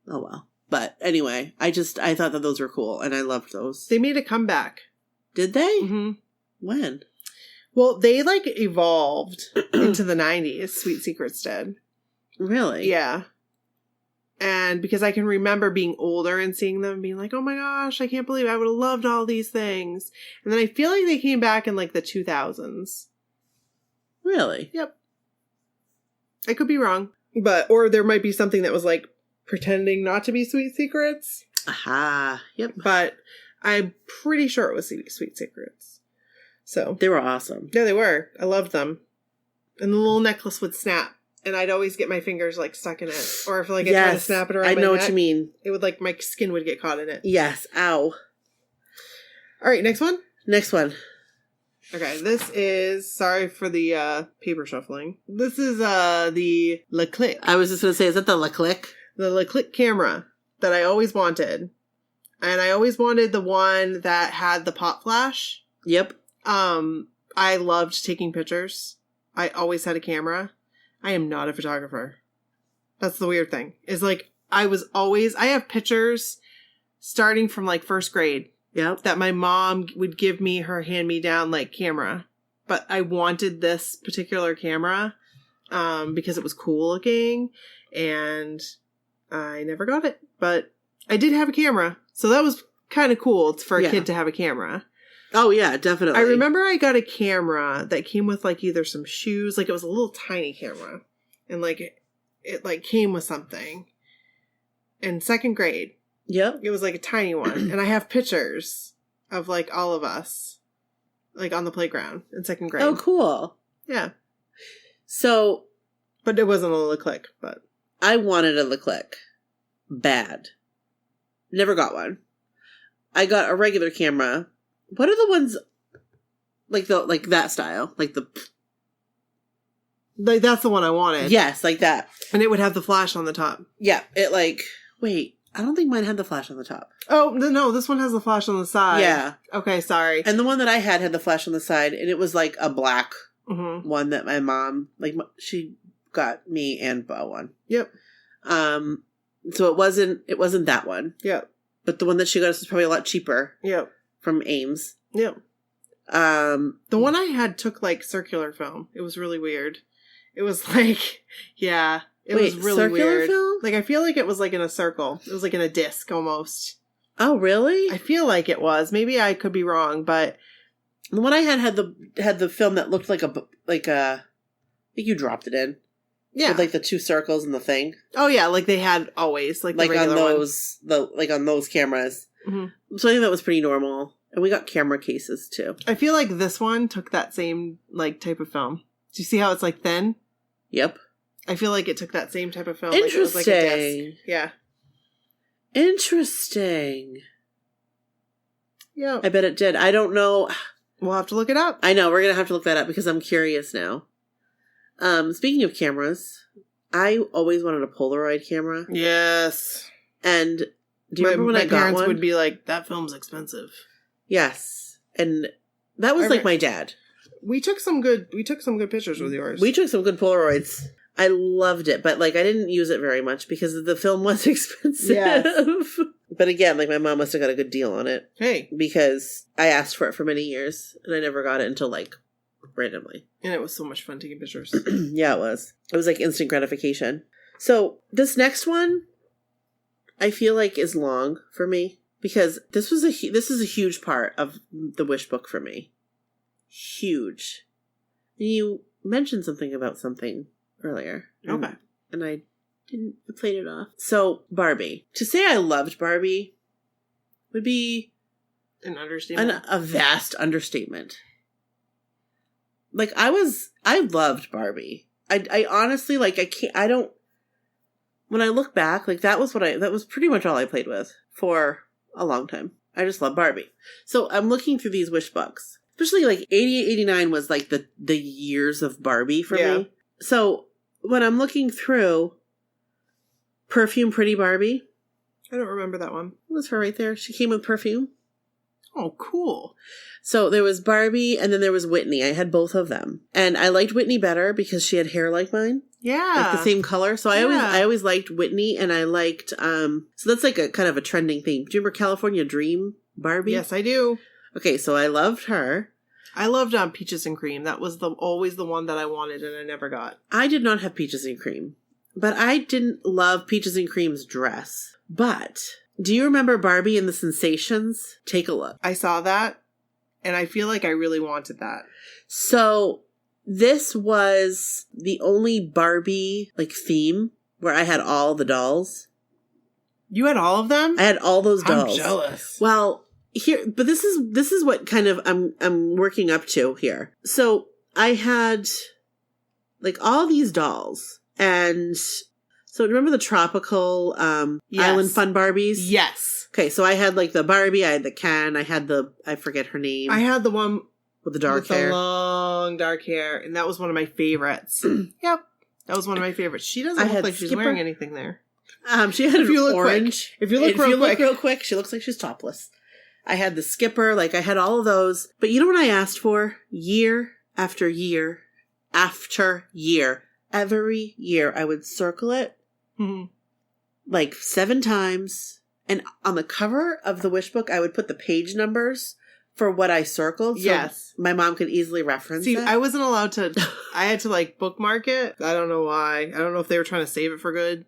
A: Oh well. But anyway, I thought that those were cool and I loved those.
B: They made a comeback.
A: Did they?
B: Mm-hmm.
A: When?
B: Well, they evolved into the 90s. Sweet Secrets did.
A: Really?
B: Yeah. And because I can remember being older and seeing them and being like, oh my gosh, I can't believe I would have loved all these things. And then I feel like they came back in the 2000s.
A: Really?
B: Yep. I could be wrong. Or there might be something that was pretending not to be Sweet Secrets.
A: Aha. Yep.
B: But I'm pretty sure it was Sweet Secrets. So.
A: They were awesome.
B: Yeah, they were. I loved them. And the little necklace would snap. And I'd always get my fingers stuck in it. Or if I tried to snap it around my neck. I know what you mean. It would my skin would get caught in it.
A: Yes. Ow.
B: All right, next one?
A: Next one.
B: Okay, this is, sorry for the paper shuffling. This is the Le Click.
A: I was just going to say, is that the Le Click?
B: The Le Click camera that I always wanted. And I always wanted the one that had the pop flash.
A: Yep.
B: I loved taking pictures. I always had a camera. I am not a photographer. That's the weird thing. Is I have pictures starting from like first grade.
A: Yep.
B: That my mom would give me her hand-me-down like camera. But I wanted this particular camera because it was cool looking, and I never got it. But I did have a camera, so that was kind of cool for a kid to have a camera.
A: Oh, yeah, definitely.
B: I remember I got a camera that came with like either some shoes, like it was a little tiny camera, and like it like came with something in second grade.
A: Yep.
B: It was like a tiny one. And I have pictures of like all of us like on the playground in second grade.
A: Oh, cool.
B: Yeah.
A: So.
B: But it wasn't a LeClick, but.
A: I wanted a LeClick. Bad. Never got one. I got a regular camera. What are the ones like that style? Like
B: that's the one I wanted.
A: Yes, like that.
B: And it would have the flash on the top.
A: Yeah, wait, I don't think mine had the flash on the top.
B: Oh, no, this one has the flash on the side.
A: Yeah.
B: Okay, sorry.
A: And the one that I had the flash on the side, and it was like a black one that my mom, like, she got me and Bo one.
B: Yep.
A: So it wasn't that one.
B: Yep.
A: But the one that she got us was probably a lot cheaper.
B: Yep.
A: From Ames.
B: Yep. The one I had took like circular film. It was really weird. It was like, yeah. It was really weird. Film? Like, I feel like it was like in a circle. It was like in a disc almost.
A: Oh, really?
B: I feel like it was. Maybe I could be wrong, but
A: the one I had the film that looked like I think you dropped it in.
B: Yeah.
A: With like the two circles and the thing.
B: Oh yeah, like they had always like the regular
A: on those on those cameras. Mm-hmm. So I think that was pretty normal. And we got camera cases too.
B: I feel like this one took that same like type of film. Do you see how it's like thin?
A: Yep.
B: I feel like it took that same type of film.
A: Interesting.
B: Like it was like a disc. Yeah.
A: Interesting.
B: Yeah.
A: I bet it did. I don't know.
B: We'll have to look it up.
A: I know. We're going to have to look that up because I'm curious now. Speaking of cameras, I always wanted a Polaroid camera.
B: Yes.
A: And do you remember when I got one? My parents
B: would be like, that film's expensive.
A: Yes. And that was like my dad.
B: We took some good pictures with yours.
A: We took some good Polaroids. I loved it, but like I didn't use it very much because the film was expensive. Yes. But again, like my mom must have got a good deal on it.
B: Hey.
A: Because I asked for it for many years and I never got it until like randomly.
B: And it was so much fun taking pictures.
A: Yeah, it was. It was like instant gratification. So this next one, I feel like is long for me because this is a huge part of the Wishbook for me. Huge. And you mentioned something about something earlier.
B: Okay.
A: And I played it off. So Barbie. To say I loved Barbie would be
B: an understatement.
A: A vast understatement. Like I loved Barbie. I honestly when I look back, like that was pretty much all I played with for a long time. I just love Barbie. So I'm looking through these wish books. Especially like 88, 89 was like the years of Barbie for me. So when I'm looking through Perfume Pretty Barbie.
B: I don't remember that one.
A: It was her right there. She came with perfume.
B: Oh, cool.
A: So there was Barbie and then there was Whitney. I had both of them. And I liked Whitney better because she had hair like mine.
B: Yeah.
A: Like the same color. So I always liked Whitney and I liked so that's like a kind of a trending thing. Do you remember California Dream Barbie?
B: Yes, I do.
A: Okay, so I loved her.
B: I loved Peaches and Cream. That was always the one that I wanted and I never got.
A: I did not have Peaches and Cream. But I didn't love Peaches and Cream's dress. But do you remember Barbie and the Sensations? Take a look.
B: I saw that and I feel like I really wanted that.
A: So this was the only Barbie like theme where I had all the dolls.
B: You had all of them?
A: I had all those dolls.
B: I'm jealous.
A: Well, but this is what kind of I'm working up to here. So I had like all these dolls, and so remember the tropical Island Fun Barbies?
B: Yes.
A: Okay, so I had like the Barbie, I had the Ken, I had I forget her name.
B: I had the one
A: with the dark hair,
B: the long dark hair, and that was one of my favorites. Yep, that was one of my favorites. She doesn't look like she's wearing anything there.
A: She had orange.
B: If you look real quick,
A: she looks like she's topless. I had the Skipper, like I had all of those. But you know what I asked for? Year after year after year. Every year I would circle it like 7 times And on the cover of the Wishbook, I would put the page numbers for what I circled. So my mom could easily reference it.
B: I wasn't allowed to, I had to like bookmark it. I don't know why. I don't know if they were trying to save it for good.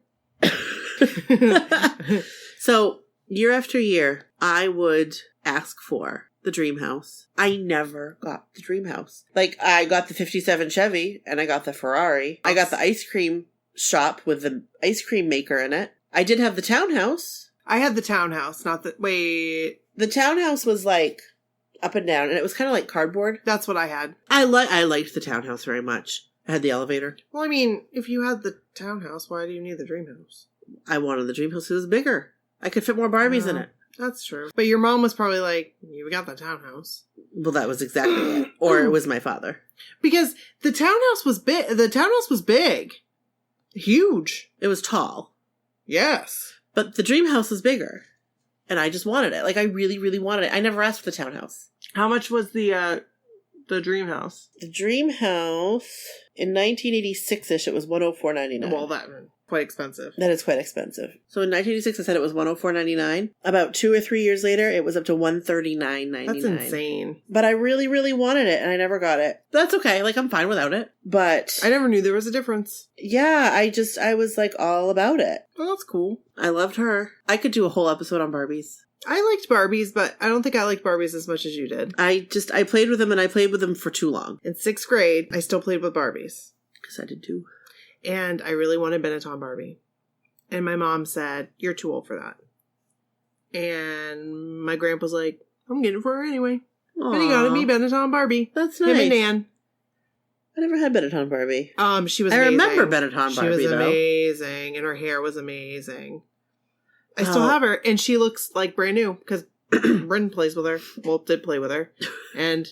A: So year after year, I would ask for the dream house. I never got the dream house. Like, I got the 57 Chevy and I got the Ferrari. I got the ice cream shop with the ice cream maker in it. I did have the townhouse.
B: I had the townhouse, not the... Wait.
A: The townhouse was like up and down and it was kind of like cardboard.
B: That's what I had.
A: I liked the townhouse very much. I had the elevator.
B: Well, I mean, if you had the townhouse, why do you need the dream house?
A: I wanted the dream house. It was bigger. I could fit more Barbies in it.
B: That's true. But your mom was probably like, you got the townhouse.
A: Well, that was exactly it. Or it was my father.
B: Because the townhouse was big. The townhouse was big. Huge.
A: It was tall.
B: Yes.
A: But the dream house was bigger. And I just wanted it. Like, I really, really wanted it. I never asked for the townhouse.
B: How much was the dream house?
A: The dream house, in 1986-ish, it was $104.99.
B: Well, that's quite expensive.
A: That is quite expensive. So in 1986, I said it was $104.99. About 2 or 3 years later, it was up to $139.99.
B: That's insane.
A: But I really, really wanted it, and I never got it. That's okay. Like, I'm fine without it. But
B: I never knew there was a difference.
A: Yeah, I was, like, all about it.
B: Oh, that's cool.
A: I loved her. I could do a whole episode on Barbies.
B: I liked Barbies, but I don't think I liked Barbies as much as you did.
A: I played with them, and I played with them for too long.
B: In 6th grade, I still played with Barbies.
A: Because I did too.
B: And I really wanted Benetton Barbie. And my mom said, you're too old for that. And my grandpa's like, I'm getting it for her anyway.
A: Aww.
B: But he got me Benetton Barbie.
A: That's nice.
B: Him and Nan.
A: I never had Benetton Barbie.
B: She was amazing.
A: I remember Benetton Barbie,
B: She was
A: though.
B: amazing. And her hair was amazing. I still have her. And she looks like brand new. Because Brendan plays with her. Well, did play with her. And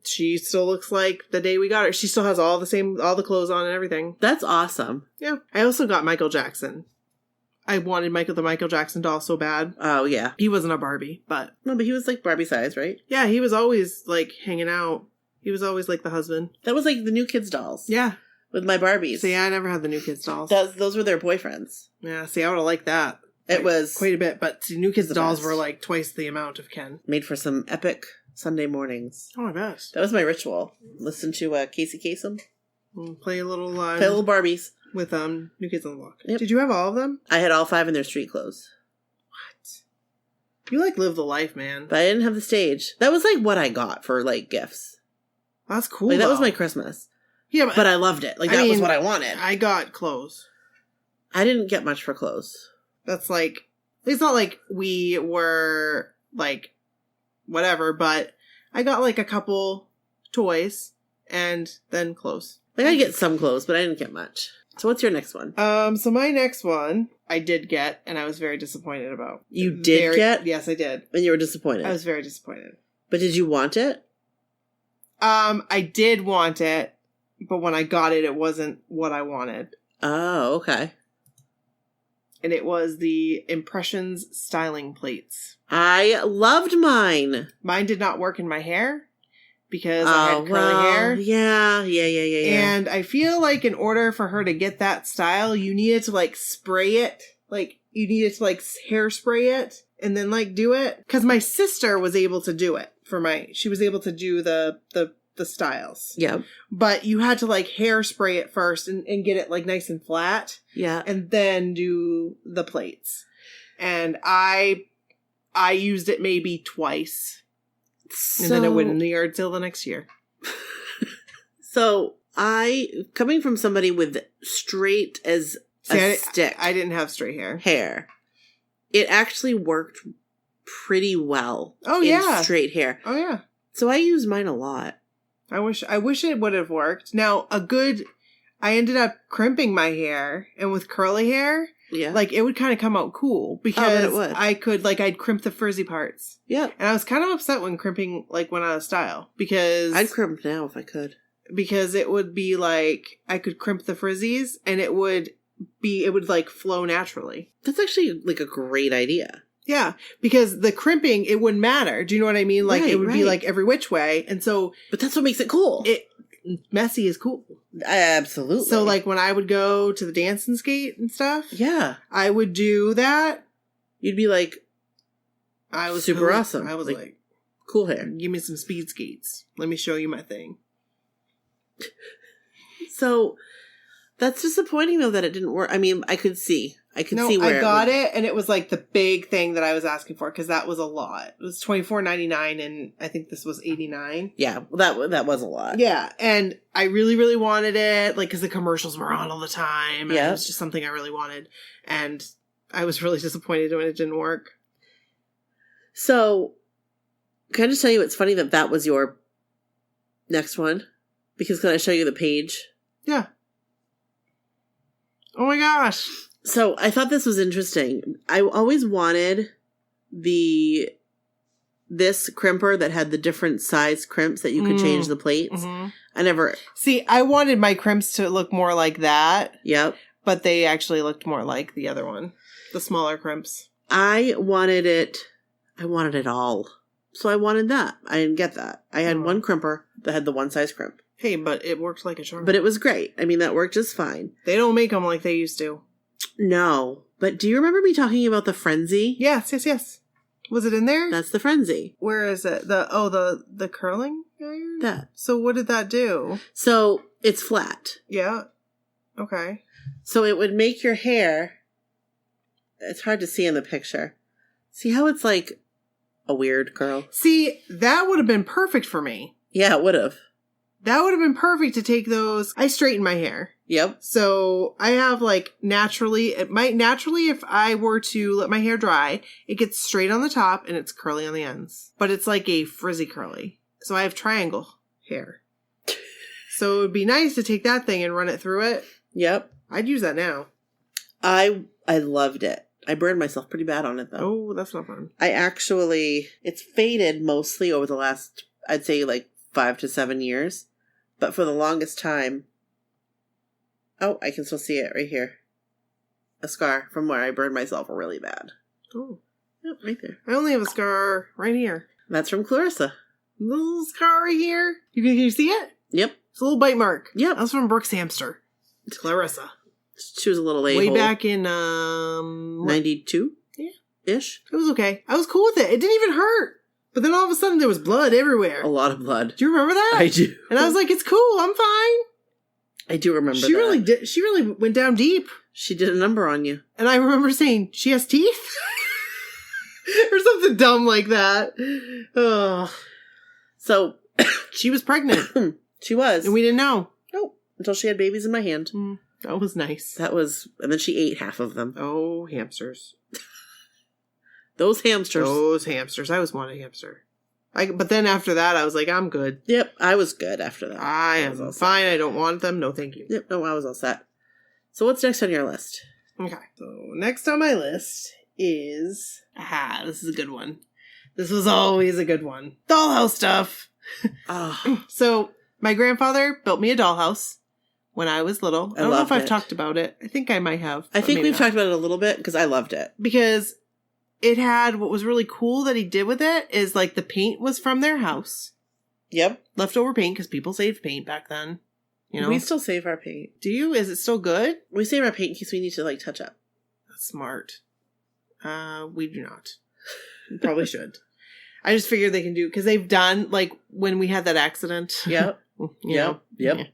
B: she still looks like the day we got her. She still has all the clothes on and everything.
A: That's awesome.
B: Yeah. I also got Michael Jackson. I wanted the Michael Jackson doll so bad.
A: Oh, yeah.
B: He wasn't a Barbie, but...
A: No, but he was like Barbie size, right?
B: Yeah, he was always like hanging out. He was always like the husband.
A: That was like the New Kids dolls.
B: Yeah.
A: With my Barbies.
B: See, I never had the New Kids dolls.
A: Those were their boyfriends.
B: Yeah, see, I would have liked that.
A: It was...
B: quite a bit, but see, New Kids dolls
A: best.
B: were like twice the amount of Ken.
A: Made for some epic Sunday mornings.
B: Oh, my best.
A: That was my ritual. Listen to Casey Kasem.
B: Play a little
A: Barbies.
B: With New Kids on the Block.
A: Yep.
B: Did you have all of them?
A: I had all 5 in their street clothes.
B: What? You like live the life, man.
A: But I didn't have the stage. That was like what I got for like gifts.
B: That's cool.
A: Like, that was my Christmas.
B: Yeah,
A: but I loved it. Like, that was what I wanted.
B: I got clothes.
A: I didn't get much for clothes.
B: That's like, it's not like we were like whatever, but I got like a couple toys and then clothes.
A: Like, I get some clothes, but I didn't get much. So what's your next one?
B: So my next one I did get, and I was very disappointed about.
A: You did get?
B: Yes, I did.
A: And you were disappointed?
B: I was very disappointed.
A: But did you want it?
B: I did want it, but when I got it, it wasn't what I wanted.
A: Oh, okay.
B: And it was the Impressions styling plates.
A: I loved mine.
B: Mine did not work in my hair because I had curly hair.
A: Yeah.
B: And I feel like in order for her to get that style, you needed to like spray it. Like you needed to like hairspray it and then like do it. Because my sister was able to do it she was able to do the styles.
A: Yeah.
B: But you had to like hairspray it first and get it like nice and flat.
A: Yeah.
B: And then do the plates. And I used it maybe twice. And then it went in the yard till the next year.
A: So coming from somebody with straight as a stick.
B: I didn't have straight
A: hair. It actually worked pretty well.
B: Oh, yeah.
A: Straight hair.
B: Oh, yeah.
A: So I use mine a lot.
B: I wish it would have worked. Now, I ended up crimping my hair, and with curly hair,
A: yeah,
B: like it would kind of come out cool because
A: it would.
B: I'd crimp the frizzy parts.
A: Yeah. And
B: I was kind of upset when crimping like went out of style because
A: I'd crimp now if I could.
B: Because it would be like I could crimp the frizzies and it would like flow naturally.
A: That's actually like a great idea.
B: Yeah, because the crimping, it wouldn't matter. Do you know what I mean? Like, it would be like every which way. And so...
A: But that's what makes it cool.
B: Messy is cool.
A: Absolutely.
B: So, like, when I would go to the dance and skate and stuff...
A: Yeah.
B: I would do that.
A: you'd be like,
B: I was
A: super awesome.
B: I was like,
A: cool hair.
B: Give me some speed skates. Let me show you my thing.
A: So that's disappointing though that it didn't work. I mean, I could see where
B: I got it, and it was like the big thing that I was asking for because that was a lot. It was $24.99, and I think this was $89.
A: Yeah, that was a lot.
B: Yeah, and I really, really wanted it, like because the commercials were on all the time.
A: Yeah,
B: it was just something I really wanted, and I was really disappointed when it didn't work.
A: So, can I just tell you, it's funny that was your next one, because can I show you the page?
B: Yeah. Oh my gosh.
A: So I thought this was interesting. I always wanted this crimper that had the different size crimps that you could change the plates.
B: Mm-hmm.
A: I never...
B: See, I wanted my crimps to look more like that.
A: Yep.
B: But they actually looked more like the other one. The smaller crimps.
A: I wanted it all. So I wanted that. I didn't get that. I had one crimper that had the one size crimp.
B: Hey, but it worked like a charm.
A: But it was great. I mean, that worked just fine.
B: They don't make them like they used to.
A: No. But do you remember me talking about the Frenzy?
B: Yes. Was it in there?
A: That's the Frenzy.
B: Where is it? The curling iron?
A: That.
B: So what did that do?
A: So it's flat.
B: Yeah. Okay.
A: So it would make your hair... It's hard to see in the picture. See how it's like a weird curl?
B: See, that would have been perfect for me.
A: Yeah, it would have.
B: That would have been perfect to take those. I straighten my hair.
A: Yep.
B: So I have like naturally, if I were to let my hair dry, it gets straight on the top and it's curly on the ends. But it's like a frizzy curly. So I have triangle hair. So it would be nice to take that thing and run it through it.
A: Yep.
B: I'd use that now.
A: I loved it. I burned myself pretty bad on it though.
B: Oh, that's not fun.
A: It's faded mostly over the last, I'd say like 5 to 7 years. But for the longest time, oh, I can still see it right here. A scar from where I burned myself really bad.
B: Oh.
A: Yep, right there.
B: I only have a scar right here.
A: That's from Clarissa.
B: Little scar right here. Can you see it?
A: Yep.
B: It's a little bite mark.
A: Yep.
B: That was from Brooks Hamster. It's Clarissa.
A: She was a little a-hole.
B: Way back in,
A: 92?
B: Yeah.
A: Ish.
B: It was okay. I was cool with it. It didn't even hurt. But then all of a sudden there was blood everywhere.
A: A lot of blood.
B: Do you remember that?
A: I do.
B: And I was like, it's cool. I'm fine.
A: I do remember
B: she
A: that.
B: She really went down deep.
A: She did a number on you.
B: And I remember saying, she has teeth? Or something dumb like that. Oh.
A: So,
B: she was pregnant.
A: She was.
B: And we didn't know.
A: Nope. Until she had babies in my hand.
B: That was nice.
A: And then she ate half of them.
B: Oh, hamsters.
A: Those hamsters.
B: I always wanted a hamster. But then after that, I was like, I'm good.
A: Yep, I was good after that.
B: I am fine. I don't want them. No, thank you.
A: Yep, no, I was all set. So what's next on your list?
B: Okay. So next on my list is... this is a good one. This was always a good one. Dollhouse stuff.
A: Oh.
B: So my grandfather built me a dollhouse when I was little. I don't know if I've talked about it. I think I might have.
A: I think we've talked about it a little bit because I loved it.
B: Because it had, what was really cool that he did with it is like the paint was from their house.
A: Yep.
B: Leftover paint because people saved paint back then. You know?
A: We still save our paint.
B: Do you? Is it still good?
A: We save our paint in case we need to like touch up.
B: That's smart. We do not. We probably should. I just figured they can do, because they've done, like, when we had that accident.
A: Yep.
B: Yep.
A: Yeah.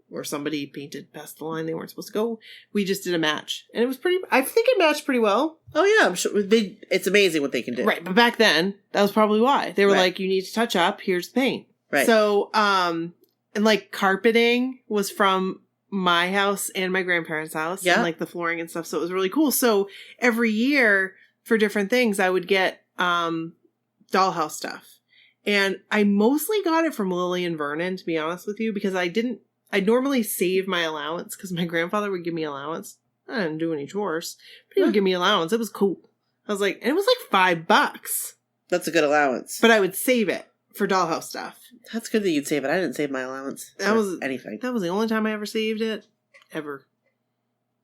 B: Where somebody painted past the line they weren't supposed to go. We just did a match. And it was I think it matched pretty well.
A: Oh, yeah. I'm sure. It's amazing what they can do.
B: Right. But back then, that was probably why. They were like, you need to touch up. Here's the paint.
A: Right.
B: So, and like carpeting was from my house and my grandparents' house.
A: Yeah.
B: And like the flooring and stuff. So it was really cool. So every year for different things, I would get dollhouse stuff. And I mostly got it from Lily and Vernon, to be honest with you, because I'd normally save my allowance because my grandfather would give me allowance. I didn't do any chores, but he would give me allowance. It was cool. I was like, and it was like $5.
A: That's a good allowance.
B: But I would save it for dollhouse stuff.
A: That's good that you'd save it. I didn't save my allowance.
B: That was
A: anything.
B: That was the only time I ever saved it. Ever.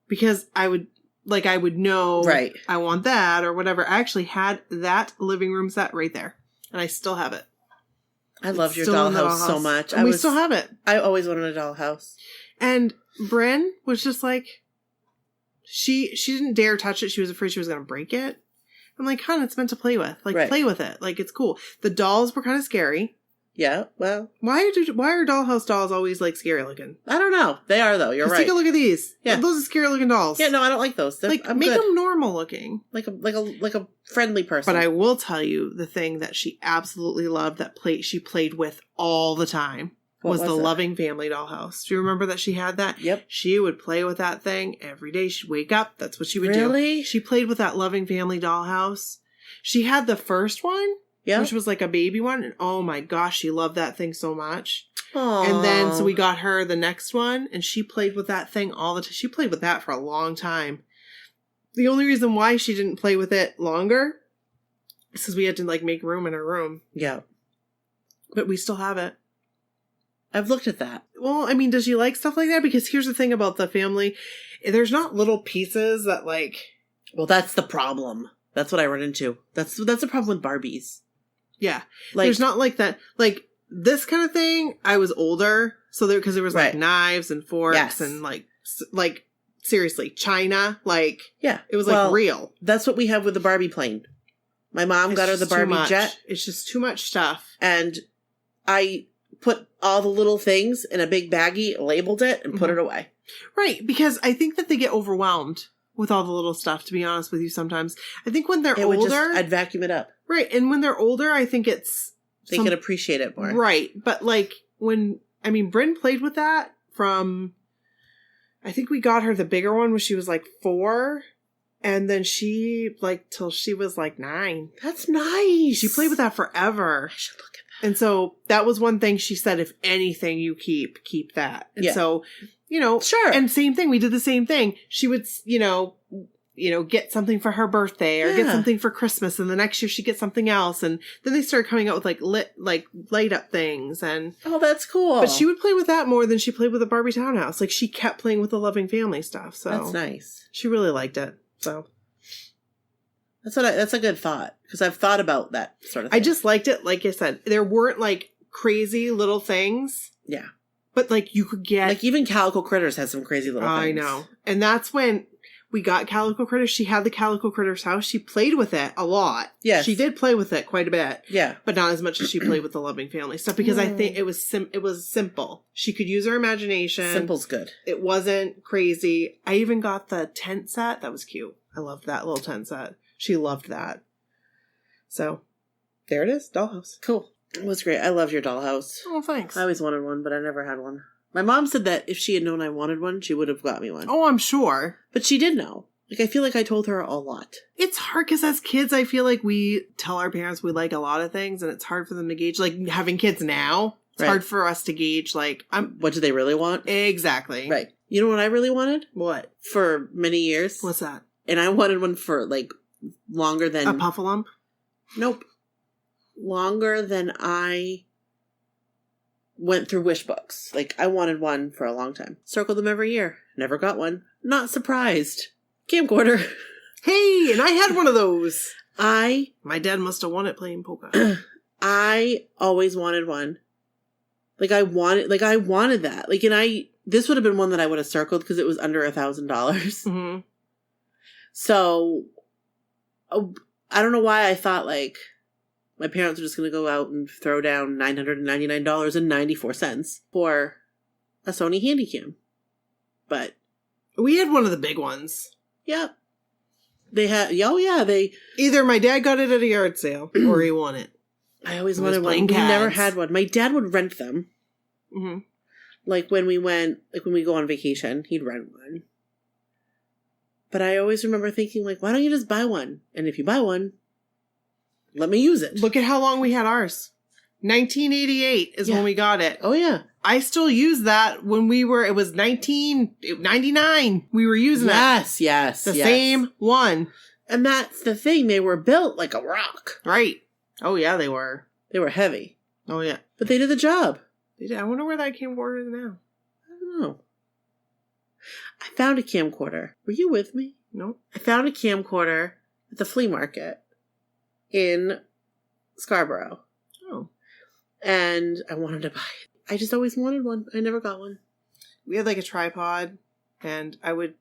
B: Because I would know,
A: right,
B: I want that or whatever. I actually had that living room set right there. And I still have it.
A: I loved your dollhouse so much.
B: And we still have it.
A: I always wanted a dollhouse.
B: And Bryn was just like, She didn't dare touch it. She was afraid she was going to break it. I'm like, hon, it's meant to play with. Like, play with it. Like, it's cool. The dolls were kind of scary.
A: Yeah, well.
B: Why are dollhouse dolls always, like, scary looking? I
A: don't know. They are, though. You're right.
B: Take a look at these.
A: Yeah.
B: Those are scary looking dolls.
A: Yeah, no, I don't like those.
B: Make them normal looking.
A: Like a friendly person.
B: But I will tell you the thing that she absolutely loved that she played with all the time was the Loving Family dollhouse. Do you remember that she had that?
A: Yep.
B: She would play with that thing every day. She'd wake up. That's what she would do.
A: Really?
B: She played with that Loving Family dollhouse. She had the first one. Yeah. Which was like a baby one. And oh my gosh, she loved that thing so much. Aww. And then, so we got her the next one, and she played with that thing all the time. She played with that for a long time. The only reason why she didn't play with it longer is because we had to, like, make room in her room.
A: Yeah.
B: But we still have it.
A: I've looked at that.
B: Well, I mean, does she like stuff like that? Because here's the thing about the family. There's not little pieces that, like...
A: Well, that's the problem. That's what I run into. That's the problem with Barbies.
B: Yeah. Like, there's not like that. Like, this kind of thing, I was older. So because there was like knives and forks and like seriously, China. Like, yeah, it was like real.
A: That's what we have with the Barbie plane. My mom got her the Barbie jet.
B: It's just too much stuff.
A: And I put all the little things in a big baggie, labeled it, and put it away.
B: Right. Because I think that they get overwhelmed with all the little stuff, to be honest with you, sometimes. I think when they're older...
A: I'd vacuum it up.
B: Right. And when they're older, I think it's...
A: They can appreciate it more.
B: Right. But like when... I mean, Bryn played with that from... I think we got her the bigger one when she was like 4. And then she, like, till she was like 9.
A: That's nice.
B: She played with that forever.
A: I should look at that.
B: And so that was one thing she said, if anything you keep that. And so... You know,
A: sure.
B: And same thing. We did the same thing. She would, you know, get something for her birthday or get something for Christmas, and the next year she gets something else. And then they started coming out with light up things. And
A: oh, that's cool.
B: But she would play with that more than she played with the Barbie townhouse. Like, she kept playing with the Loving Family stuff. So
A: that's nice.
B: She really liked it. So
A: that's a good thought, because I've thought about that sort of thing.
B: I just liked it. Like I said, there weren't like crazy little things.
A: Yeah.
B: But, like, you could get...
A: Like, even Calico Critters has some crazy little things.
B: I know. And that's when we got Calico Critters. She had the Calico Critters house. She played with it a lot.
A: Yes.
B: She did play with it quite a bit.
A: Yeah.
B: But not as much as she played with the Loving Family stuff, because I think it was simple. She could use her imagination.
A: Simple's good.
B: It wasn't crazy. I even got the tent set. That was cute. I loved that little tent set. She loved that. So, there it is. Dollhouse.
A: Cool. It was great. I loved your dollhouse.
B: Oh, thanks.
A: I always wanted one, but I never had one. My mom said that if she had known I wanted one, she would have got me one.
B: Oh, I'm sure.
A: But she did know. Like, I feel like I told her a lot.
B: It's hard because as kids, I feel like we tell our parents we like a lot of things, and it's hard for them to gauge. Like, having kids now, it's hard for us to gauge, like...
A: What do they really want?
B: Exactly.
A: Right. You know what I really wanted?
B: What?
A: For many years.
B: What's that?
A: And I wanted one for, like, longer than...
B: A Puffalump?
A: Nope. Longer than I went through Wishbooks. Like, I wanted one for a long time. Circled them every year. Never got one. Not surprised. Camcorder.
B: Hey, and I had one of those.
A: My
B: dad must have won it playing poker.
A: I always wanted one. I wanted that. Like, and this would have been one that I would have circled because it was under $1,000.
B: Mm-hmm.
A: So, I don't know why I thought, like, my parents were just going to go out and throw down $999.94 for a Sony Handycam. But
B: we had one of the big ones.
A: Yep. They had,
B: either my dad got it at a yard sale or he won it.
A: I always wanted one. We never had one. My dad would rent them.
B: Mm-hmm.
A: Like when we go on vacation, he'd rent one. But I always remember thinking, like, why don't you just buy one? And if you buy one, let me use it.
B: Look at how long we had ours. 1988 is when we got it.
A: Oh, yeah.
B: I still use that when it was 1999. We were using it.
A: Yes.
B: The same one.
A: And that's the thing. They were built like a rock.
B: Right. Oh, yeah, they were.
A: They were heavy.
B: Oh, yeah.
A: But they did the job.
B: They did. I wonder where that camcorder is now.
A: I don't know. I found a camcorder. Were you with me?
B: No.
A: I found a camcorder at the flea market in Scarborough.
B: Oh.
A: And I wanted to buy it. I just always wanted one. I never got one.
B: We had like a tripod, and I would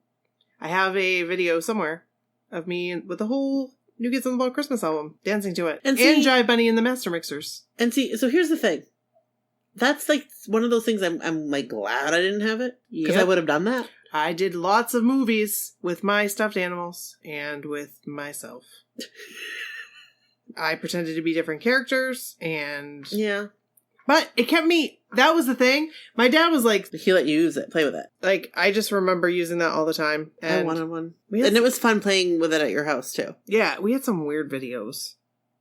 B: I have a video somewhere of me with the whole New Kids on the Block Christmas album, dancing to it. And Jive Bunny and the Master Mixers.
A: And see, so here's the thing. That's like one of those things I'm like glad I didn't have it. Because I would have done that.
B: I did lots of movies with my stuffed animals and with myself. I pretended to be different characters and...
A: Yeah.
B: But it kept me... That was the thing. My dad was like...
A: He let you use it. Play with it.
B: Like, I just remember using that all the time. And
A: one-on-one. And it was fun playing with it at your house, too.
B: Yeah, we had some weird videos.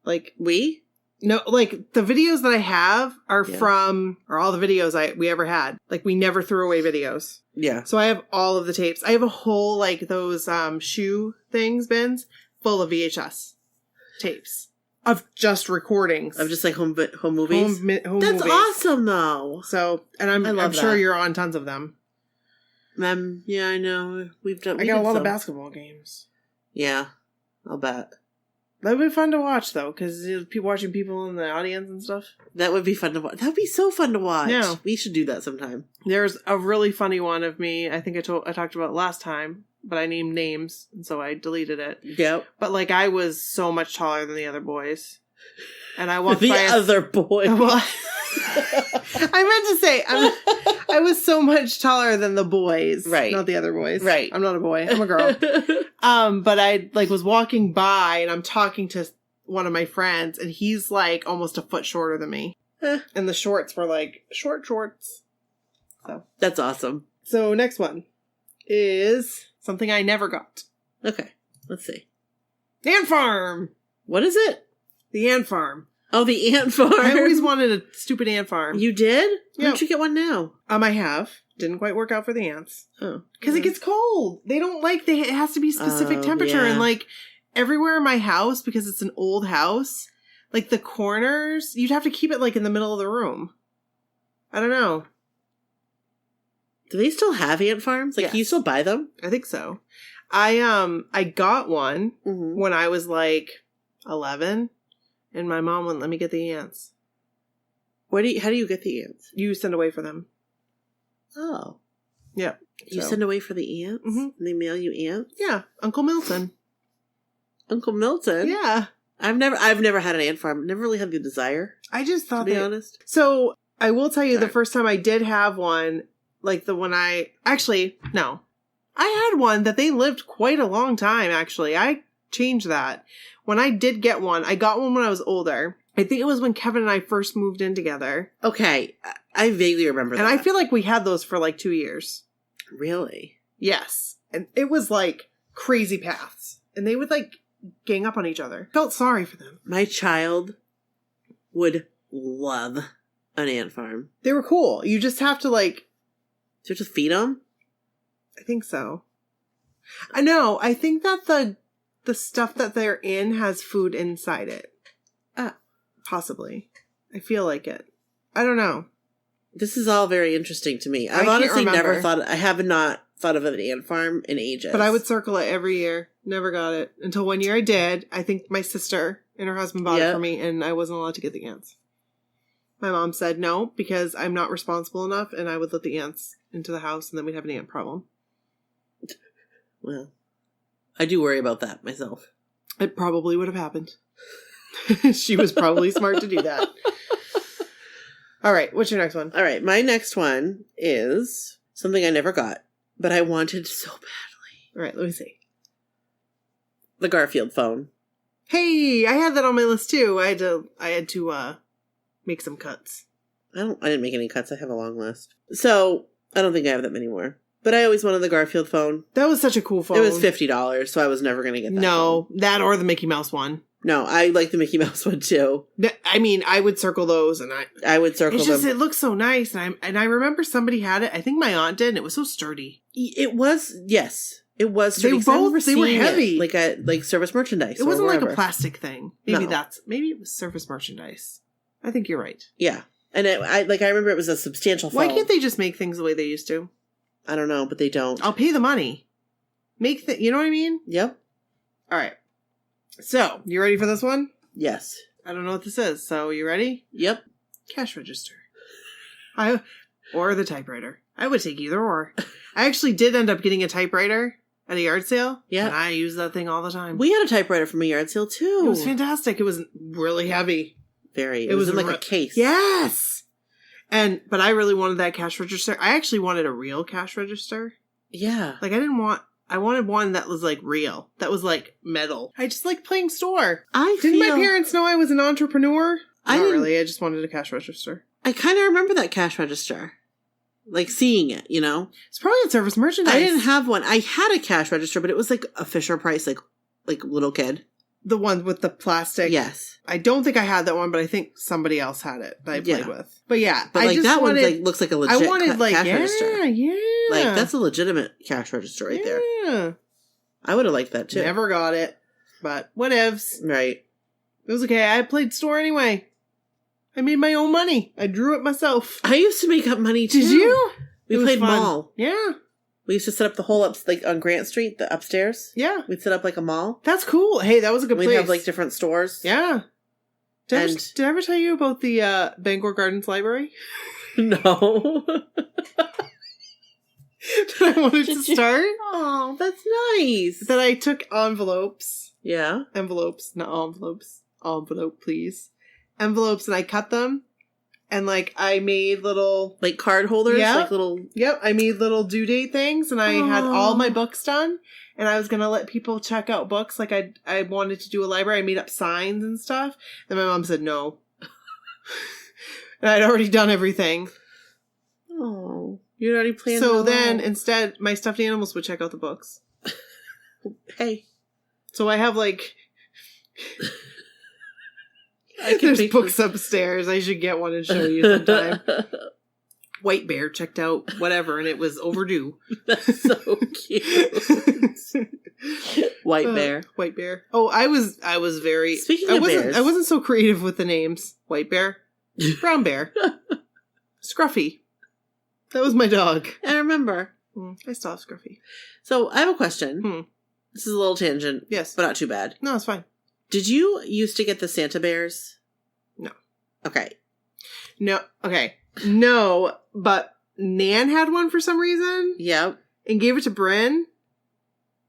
B: Like...
A: We?
B: No, like, the videos that I have are from... Or all the videos we ever had. Like, we never threw away videos.
A: Yeah.
B: So I have all of the tapes. I have a whole, like, those shoe things, bins, full of VHS tapes. Of just recordings.
A: Of just like home movies?
B: Home
A: That's
B: movies.
A: awesome, though.
B: So, and I'm sure you're on tons of them.
A: Yeah, I know. I
B: got a lot of basketball games.
A: Yeah, I'll bet.
B: That would be fun to watch, though, because watching people in the audience and stuff.
A: That would be fun to watch. That would be so fun to watch.
B: Yeah.
A: We should do that sometime.
B: There's a really funny one of me, I think I talked about it last time, but I named names, and so I deleted it.
A: Yep.
B: But, like, I was so much taller than the other boys. And I walked
A: by...
B: The
A: other boys.
B: Well, I meant to say, I was so much taller than the boys.
A: Right.
B: Not the other boys.
A: Right.
B: I'm not a boy. I'm a girl. But I, like, was walking by, and I'm talking to one of my friends, and he's, like, almost a foot shorter than me. And the shorts were, like, shorts. So
A: that's awesome.
B: So, next one is something I never got.
A: Okay. Let's see.
B: Ant Farm!
A: What is it?
B: The Ant Farm.
A: Oh, the ant farm.
B: I always wanted a stupid ant farm.
A: You did? Why
B: Yep.
A: don't you get one now?
B: I have. Didn't quite work out for the ants.
A: Oh.
B: Because it gets cold. They don't like, it has to be specific temperature.
A: Yeah.
B: And, like, everywhere in my house, because it's an old house, like, the corners, you'd have to keep it, like, in the middle of the room. I don't know.
A: Do they still have ant farms? Like,
B: Yes.
A: Can you still buy them?
B: I think so. I got one when I was, like, 11. And my mom wouldn't let me get the ants.
A: How do you get the ants?
B: You send away for them.
A: Oh.
B: Yeah.
A: You send away for the ants?
B: Mhm.
A: And they mail you ants?
B: Yeah. Uncle Milton.
A: Uncle Milton?
B: Yeah.
A: I've never had an ant farm. Never really had the desire.
B: I just thought
A: to be honest.
B: So, I will tell you the first time I did have one, like the one no. I had one that they lived quite a long time, actually. I changed that. When I did get one, I got one when I was older. I think it was when Kevin and I first moved in together.
A: Okay. I vaguely remember that.
B: And I feel like we had those for like 2 years.
A: Really?
B: Yes. And it was like crazy paths. And they would like gang up on each other. Felt sorry for them.
A: My child would love an ant farm.
B: They were cool. You just have to like...
A: Do you have to feed them?
B: I think so. I know. I think that the stuff that they're in has food inside it. Possibly. I feel like it. I don't know.
A: This is all very interesting to me.
B: I
A: I've honestly
B: remember.
A: I have not thought of an ant farm in ages.
B: But I would circle it every year. Never got it. Until one year I did. I think my sister and her husband bought it for me, and I wasn't allowed to get the ants. My mom said no, because I'm not responsible enough, and I would let the ants into the house, and then we'd have an ant problem.
A: Well, I do worry about that myself.
B: It probably would have happened. She was probably smart to do that. All right, what's your next one?
A: All right, my next one is something I never got, but I wanted so badly.
B: All right, let me see.
A: The Garfield phone.
B: Hey, I had that on my list too. I had to make some cuts.
A: I didn't make any cuts. I have a long list. So, I don't think I have that many more. But I always wanted the Garfield phone.
B: That was such a cool phone.
A: It was $50, so I was never going to get that phone.
B: That or the Mickey Mouse one.
A: No, I like the Mickey Mouse one too.
B: I mean, I would circle those, and
A: I would circle them.
B: It looks so nice, and I remember somebody had it. I think my aunt did, and it was so sturdy.
A: It was, yes. It was sturdy.
B: They were heavy.
A: Like service merchandise.
B: It wasn't like a plastic thing. Maybe it was service merchandise. I think you're right.
A: Yeah. And I remember it was a substantial phone.
B: Why can't they just make things the way they used to?
A: I don't know, but they don't.
B: I'll pay the money. You know what I mean?
A: Yep.
B: All right. So, you ready for this one?
A: Yes.
B: I don't know what this is, so you ready?
A: Yep.
B: Cash register. Or the typewriter. I would take either or. I actually did end up getting a typewriter at a yard sale.
A: Yeah.
B: And I use that thing all the time.
A: We had a typewriter from a yard sale, too.
B: It was fantastic. It was really heavy.
A: Very. It was in like a case.
B: Yes! But I really wanted that cash register. I actually wanted a real cash register.
A: Yeah.
B: Like, I wanted one that was, like, real. That was, like, metal. I just like playing store. Didn't my parents know I was an entrepreneur? Not really. I just wanted a cash register.
A: I kind of remember that cash register. Like, seeing it, you know?
B: It's probably at Service Merchandise.
A: I didn't have one. I had a cash register, but it was like a Fisher-Price, like little kid.
B: The one with the plastic.
A: Yes.
B: I don't think I had that one, but I think somebody else had it that I played with. But yeah.
A: But like that one like, looks like a legit cash register.
B: Yeah.
A: Like, that's a legitimate cash register right there.
B: Yeah.
A: I would have liked that too.
B: Never got it. But whatevs.
A: Right.
B: It was okay. I played store anyway. I made my own money. I drew it myself.
A: I used to make up money too.
B: Did you?
A: We played mall.
B: Yeah.
A: We used to set up the whole like on Grant Street, the upstairs.
B: Yeah.
A: We'd set up like a mall.
B: That's cool. Hey, that was a good place.
A: We'd have like different stores.
B: Yeah. Did I ever tell you about the Bangor Gardens Library?
A: No.
B: That I wanted to start.
A: Oh, that's nice.
B: That I took envelopes.
A: Yeah.
B: Envelopes, not envelopes. Envelope, please. Envelopes, and I cut them. And, like, I made little...
A: Like card holders?
B: Yeah.
A: Like little...
B: Yep, I made little due date things, and I had all my books done. And I was going to let people check out books. Like, I wanted to do a library. I made up signs and stuff. Then my mom said no. And I'd already done everything.
A: Oh. You'd already planned
B: So then, instead, my stuffed animals would check out the books.
A: Hey.
B: So I have, like...
A: There's
B: books upstairs. I should get one and show you sometime. White Bear checked out whatever, and it was overdue.
A: That's so cute. White Bear.
B: White Bear. Oh, I was very...
A: Speaking of bears.
B: I wasn't so creative with the names. White Bear. Brown Bear. Scruffy. That was my dog.
A: I remember.
B: I still have Scruffy.
A: So, I have a question. This is a little tangent.
B: Yes.
A: But not too bad.
B: No, it's fine.
A: Did you used to get the Santa bears?
B: No.
A: Okay.
B: No. Okay. No, but Nan had one for some reason.
A: Yep.
B: And gave it to Bryn.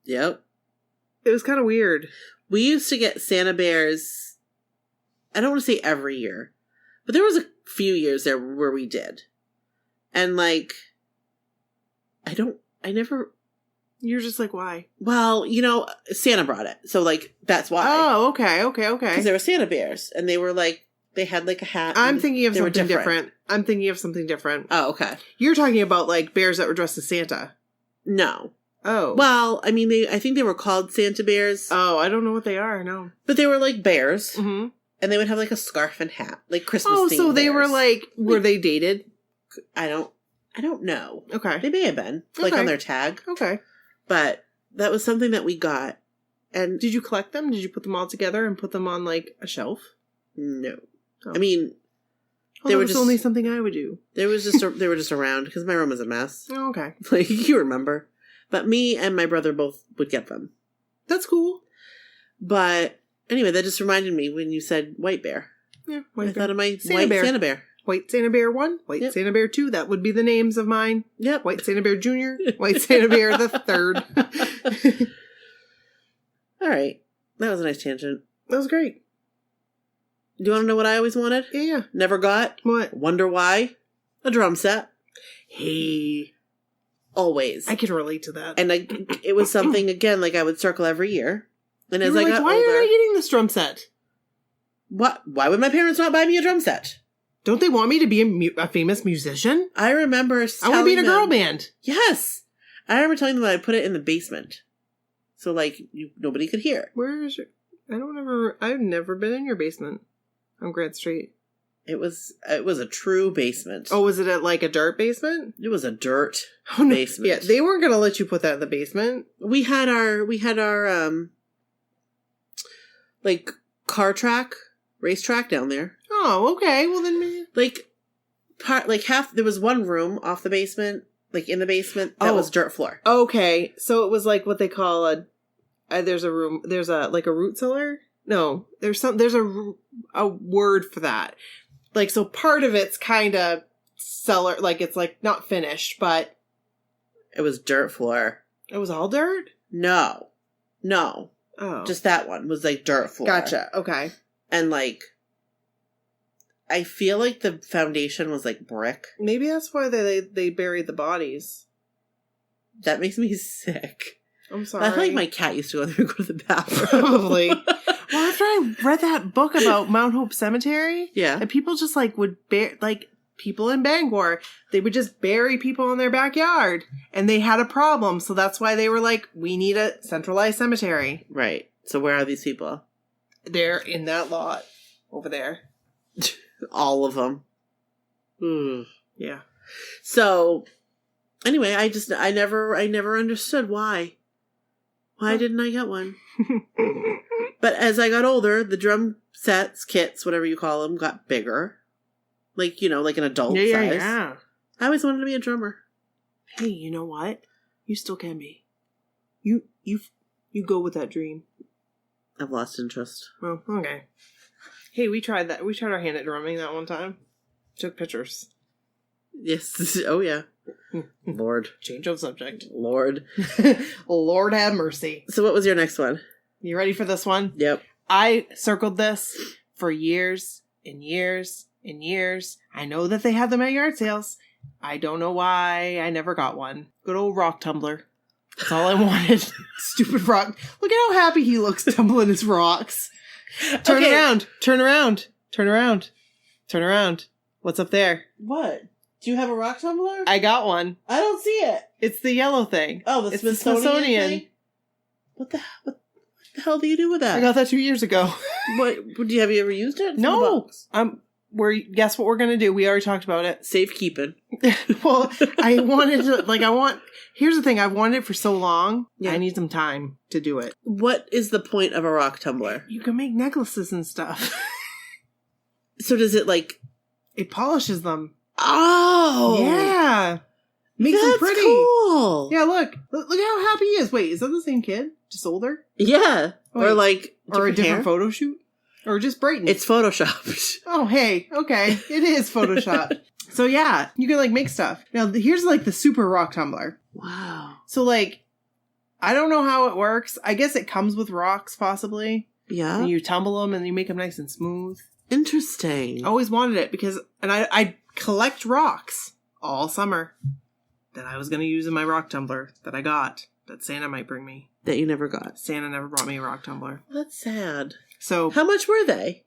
A: Yep.
B: It was kind of weird.
A: We used to get Santa bears, I don't want to say every year, but there was a few years there where we did. And like,
B: You're just like, why?
A: Well, you know, Santa brought it. So, like, that's why.
B: Oh, okay. Because
A: they were Santa bears. And they were, like, they had, like, a hat.
B: I'm thinking of something different. I'm thinking of something different.
A: Oh, okay.
B: You're talking about, like, bears that were dressed as Santa.
A: No.
B: Oh.
A: Well, I mean, I think they were called Santa bears.
B: Oh, I don't know what they are, no.
A: But they were, like, bears.
B: Mm-hmm.
A: And they would have, like, a scarf and hat. Like, Christmas themed.
B: Oh, so they were, like, were they dated?
A: I don't know.
B: Okay.
A: They may have been. Like, on their tag.
B: Okay.
A: But that was something that we got. And
B: did you collect them? Did you put them all together and put them on, like, a shelf?
A: No.
B: Oh.
A: I mean,
B: they were just only something I would do.
A: They were just around because my room was a mess.
B: Oh, okay.
A: Like, you remember. But me and my brother both would get them.
B: That's cool.
A: But anyway, that just reminded me when you said White Bear.
B: Yeah, White Bear.
A: I thought of my
B: Santa
A: White
B: Bear.
A: Santa Bear.
B: White Santa Bear 1, White Santa Bear 2. That would be the names of mine.
A: Yep.
B: White Santa Bear Jr., White Santa Bear the 3rd.
A: All right. That was a nice tangent.
B: That was great.
A: Do you want to know what I always wanted?
B: Yeah.
A: Never got?
B: What?
A: Wonder why? A drum set.
B: Hey.
A: Always.
B: I can relate to that.
A: And it was something, again, like I would circle every year. And as I got
B: why
A: older...
B: are I getting this drum set?
A: What? Why would my parents not buy me a drum set?
B: Don't they want me to be a famous musician?
A: I remember
B: I want to be in a girl band.
A: Yes. I remember telling them that I'd put it in the basement. So, like, nobody could hear.
B: Where is it? I've never been in your basement on Grant Street.
A: It was a true basement.
B: Oh, was it like a dirt basement?
A: It was a dirt
B: no.
A: basement.
B: Yeah, they weren't going to let you put that in the basement.
A: We had our like car track, racetrack down there.
B: Oh, okay. Well then,
A: half. There was one room off the basement, like in the basement, that was dirt floor.
B: Okay, so it was like what they call there's a room. There's a root cellar. No, there's a word for that. Like, so part of it's kind of cellar, like it's like not finished, but
A: it was dirt floor.
B: It was all dirt?
A: No.
B: Oh.
A: Just that one was like dirt floor.
B: Gotcha. Okay.
A: And like, I feel like the foundation was like brick.
B: Maybe that's why they buried the bodies.
A: That makes me sick.
B: I'm sorry.
A: I feel like my cat used to go there and go to the bathroom.
B: Probably. Well, after I read that book about Mount Hope Cemetery,
A: yeah,
B: and people just like would people in Bangor, they would just bury people in their backyard, and they had a problem, so that's why they were like, we need a centralized cemetery.
A: Right. So where are these people?
B: They're in that lot over there.
A: All of them.
B: Yeah.
A: So anyway, I never understood why. Why didn't I get one? But as I got older, the drum sets, kits, whatever you call them, got bigger. Like, you know, like an adult size. Yeah. I always wanted to be a drummer.
B: Hey, you know what? You still can be. You go with that dream.
A: I've lost interest.
B: Well, okay. Hey, we tried that. We tried our hand at drumming that one time. Took pictures.
A: Yes. Oh, yeah. Lord.
B: Change of subject.
A: Lord.
B: Lord have mercy.
A: So what was your next one?
B: You ready for this one?
A: Yep.
B: I circled this for years and years and years. I know that they had them at yard sales. I don't know why I never got one. Good old rock tumbler. That's all I wanted. Stupid rock. Look at how happy he looks tumbling his rocks. Turn around. Turn around. Turn around. Turn around. What's up there?
A: What? Do you have a rock tumbler?
B: I got one.
A: I don't see it.
B: It's the yellow thing.
A: Oh, the Smithsonian thing? What the hell do you do with that?
B: I got that 2 years ago.
A: What? Have you ever used it?
B: No. Guess what we're going to do? We already talked about it.
A: Safekeeping.
B: Well, I wanted to, here's the thing. I've wanted it for so long. Yeah. I need some time to do it.
A: What is the point of a rock tumbler?
B: You can make necklaces and stuff.
A: So does it
B: it polishes them.
A: Oh.
B: Yeah. Makes them pretty.
A: Cool.
B: Yeah, look how happy he is. Wait, is that the same kid? Just older?
A: Yeah.
B: Wait,
A: or
B: a different photo shoot? Or just Brayton?
A: It's photoshopped.
B: Oh, hey. Okay. It is photoshopped. So yeah, you can make stuff. Now here's the super rock tumbler.
A: Wow.
B: So I don't know how it works. I guess it comes with rocks possibly.
A: Yeah.
B: And you tumble them and you make them nice and smooth.
A: Interesting.
B: I always wanted it because I collect rocks all summer that I was going to use in my rock tumbler that I got that Santa might bring me.
A: That you never got.
B: Santa never brought me a rock tumbler.
A: That's sad.
B: So
A: how much were they?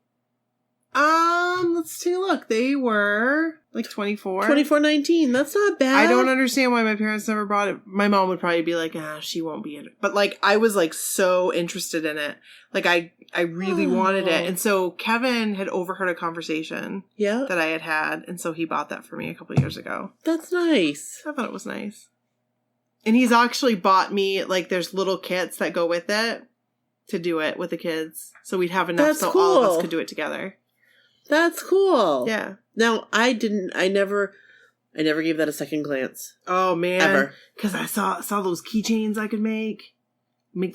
B: Let's take a look. They were $24.
A: $24.19. That's not bad.
B: I don't understand why my parents never bought it. My mom would probably be like, she won't be in it. But I was so interested in it. I really wanted it. And so Kevin had overheard a conversation that I had. And so he bought that for me a couple years ago.
A: That's nice.
B: I thought it was nice. And he's actually bought me, there's little kits that go with it to do it with the kids. So we'd have enough all of us could do it together.
A: That's cool.
B: Yeah.
A: Now, I never gave that a second glance.
B: Oh, man.
A: Ever.
B: Because I saw those keychains I could make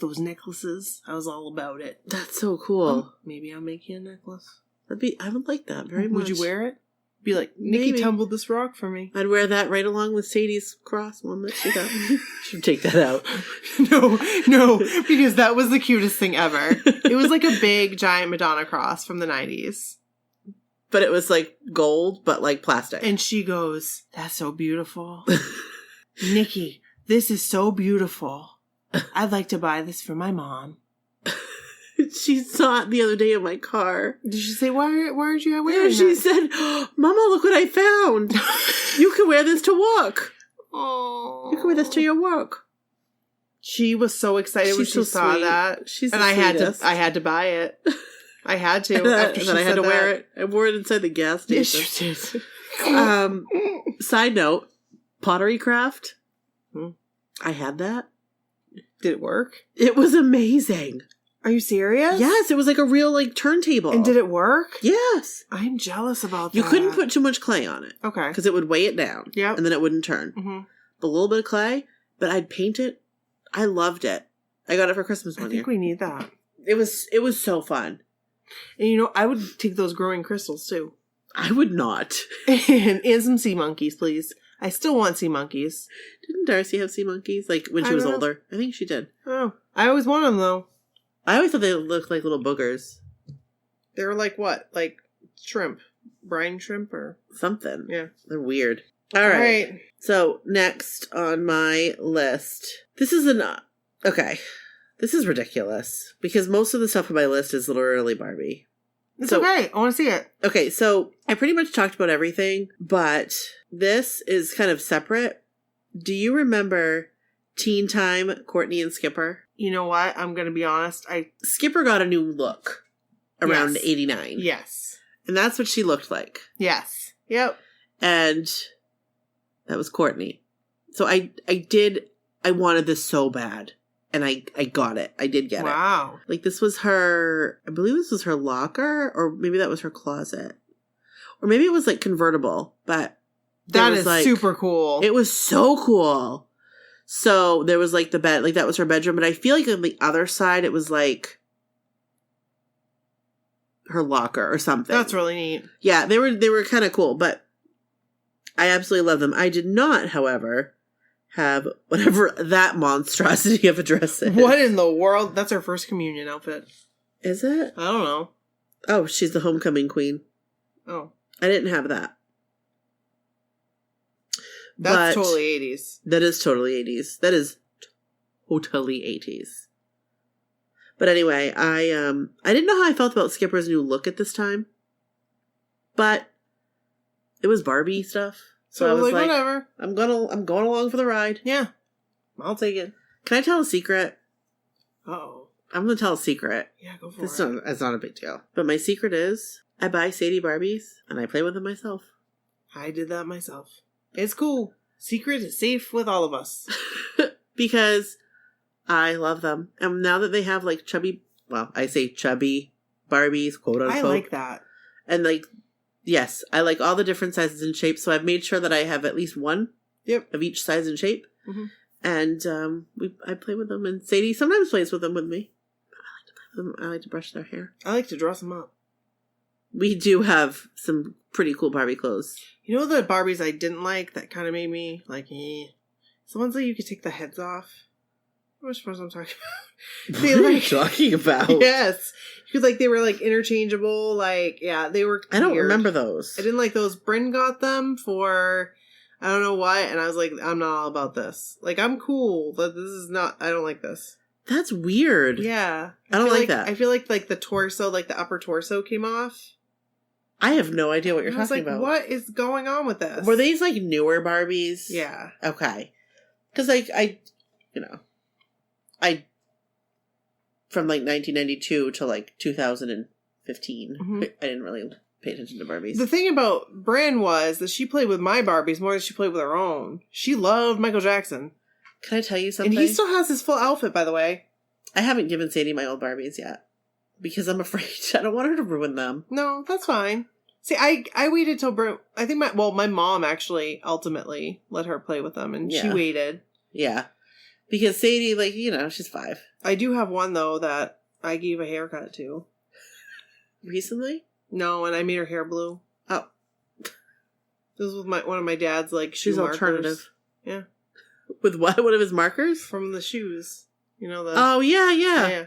B: those necklaces. I was all about it.
A: That's so cool.
B: Maybe I'll make you a necklace.
A: I would like that very much.
B: Would you wear it? Be like, Nikki tumbled this rock for me.
A: I'd wear that right along with Sadie's cross one that she got. Should take that out.
B: No, because that was the cutest thing ever. It was a big, giant Madonna cross from the 90s.
A: But it was gold, but plastic.
B: And she goes, "That's so beautiful." Nikki, this is so beautiful. I'd like to buy this for my mom.
A: She saw it the other day in my car.
B: Did she say, why aren't you wearing
A: she said, Mama, look what I found. You can wear this to work.
B: Oh.
A: You can wear this to your work.
B: She was so excited when she saw
A: sweet.
B: that.
A: She's
B: and I had to buy it. I had to.
A: After she said I had to wear it. I wore it inside the gas station.
B: Yes, you did.
A: Side note, pottery craft. I had that.
B: Did it work?
A: It was amazing.
B: Are you serious?
A: Yes, it was a real turntable.
B: And did it work?
A: Yes.
B: I'm jealous about that.
A: You couldn't put too much clay on it.
B: Okay.
A: Because it would weigh it down.
B: Yeah.
A: And then it wouldn't turn.
B: Mm-hmm.
A: But a little bit of clay, but I'd paint it. I loved it. I got it for Christmas one year.
B: I think we need that.
A: It was so fun.
B: And I would take those growing crystals too.
A: I would not.
B: and some sea monkeys, please. I still want sea monkeys.
A: Didn't Darcy have sea monkeys? Like, when she was older? I think she did.
B: Oh. I always wanted them, though.
A: I always thought they looked like little boogers.
B: They were like what? Like shrimp. Brine shrimp or
A: something.
B: Yeah.
A: They're weird. All right. So, next on my list. This is okay. This is ridiculous. Because most of the stuff on my list is literally Barbie.
B: It's okay. I want to see it.
A: Okay, so I pretty much talked about everything, but this is kind of separate. Do you remember Teen Time, Courtney and Skipper?
B: You know what? I'm going to be honest.
A: Skipper got a new look around 89.
B: Yes.
A: And that's what she looked like.
B: Yes. Yep.
A: And that was Courtney. So I wanted this so bad. And I got it. I did get it.
B: Wow.
A: Like, this was her, I believe this was her locker, or maybe that was her closet. Or maybe it was, like, convertible, but
B: that is like, super cool.
A: It was so cool. So, there was, like, the bed, like, that was her bedroom, but I feel like on the other side, it was, like, her locker or something.
B: That's really neat.
A: Yeah, they were kind of cool, but I absolutely love them. I did not, however, have whatever that monstrosity of a dress is.
B: What in the world? That's her first communion outfit.
A: Is it?
B: I don't know.
A: Oh, she's the homecoming queen.
B: Oh.
A: I didn't have that.
B: That's totally 80s.
A: That is totally 80s. That is totally 80s. But anyway, I didn't know how I felt about Skipper's new look at this time. But it was Barbie stuff. So I was like,
B: whatever.
A: I'm going along for the ride.
B: Yeah. I'll take it.
A: Can I tell a secret?
B: Uh-oh.
A: I'm going to tell a secret.
B: Yeah, go for it.
A: It's not a big deal. But my secret is, I buy Sadie Barbies, and I play with them myself.
B: I did that myself. It's cool. Secret is safe with all of us.
A: Because I love them. And now that they have, like, chubby, well, I say chubby Barbies, quote unquote.
B: I like that.
A: And, like, yes, I like all the different sizes and shapes, so I've made sure that I have at least one of each size and shape. Mm-hmm. And I play with them, and Sadie sometimes plays with them with me. I like to play with them. I like to brush their hair.
B: I like to dress them up.
A: We do have some pretty cool Barbie clothes.
B: You know the Barbies I didn't like that kind of made me like, eh? It's the ones that you could take the heads off. Which ones I'm talking about?
A: What are you talking about?
B: Yes. Because, like, they were, like, interchangeable. Like, yeah, they were
A: I don't remember those.
B: I didn't like those. Bryn got them for, I don't know what, and I was like, I'm not all about this. Like, I'm cool, but this is not, I don't like this.
A: That's weird.
B: Yeah.
A: I don't like that.
B: I feel like the torso, like, the upper torso came off.
A: I have no idea what you're talking about.
B: What is going on with this?
A: Were these, like, newer Barbies?
B: Yeah.
A: Okay. Because, like, from like 1992 to like 2015, I didn't really pay attention to Barbies.
B: The thing about Bryn was that she played with my Barbies more than she played with her own. She loved Michael Jackson.
A: Can I tell you something?
B: And he still has his full outfit, by the way.
A: I haven't given Sadie my old Barbies yet. Because I'm afraid. I don't want her to ruin them.
B: No, that's fine. See, I waited till Bryn, I think my mom actually ultimately let her play with them, and she waited.
A: Yeah. Because Sadie, like, you know, she's 5.
B: I do have one, though, that I gave a haircut to.
A: Recently?
B: No, and I made her hair blue.
A: Oh.
B: This was with one of my dad's, like,
A: shoe markers. Alternative.
B: Yeah.
A: With what? One of his markers?
B: From the shoes. You know,
A: Oh, yeah.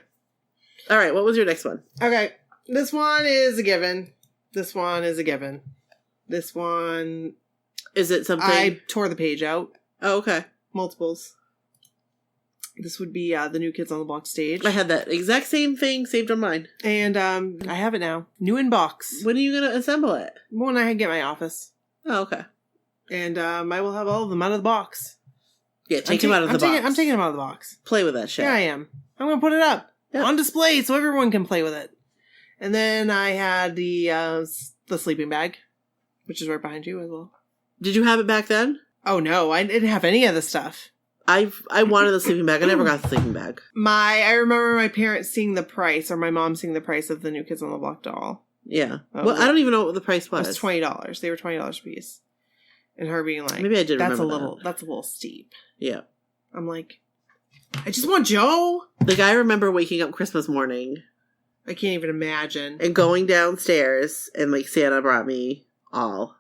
A: All right, what was your next one?
B: Okay. This one is a given. This one is a given. This one...
A: Is it something...
B: I tore the page out.
A: Oh, okay.
B: Multiples. This would be the New Kids on the Block stage.
A: I had that exact same thing saved on mine.
B: And I have it now. New in box.
A: When are you going to assemble it?
B: When I get my office.
A: Oh, okay.
B: And I will have all of them out of the box.
A: Yeah, take them out of the box.
B: I'm taking them out of the box.
A: Play with that shit.
B: Yeah, I am. I'm going to put it up on display so everyone can play with it. And then I had the sleeping bag, which is right behind you as well.
A: Did you have it back then?
B: Oh, no. I didn't have any of the stuff.
A: I wanted the sleeping bag. I never got the sleeping bag.
B: I remember my parents seeing the price, or my mom seeing the price of the New Kids on the Block doll.
A: Yeah. Well, I don't even know what the price was.
B: It was $20. They were $20 a piece. And her being like,
A: maybe I did remember
B: that's a little steep.
A: Yeah.
B: I'm like, I just want Joe.
A: Like, I remember waking up Christmas morning.
B: I can't even imagine.
A: And going downstairs, and, like, Santa brought me all.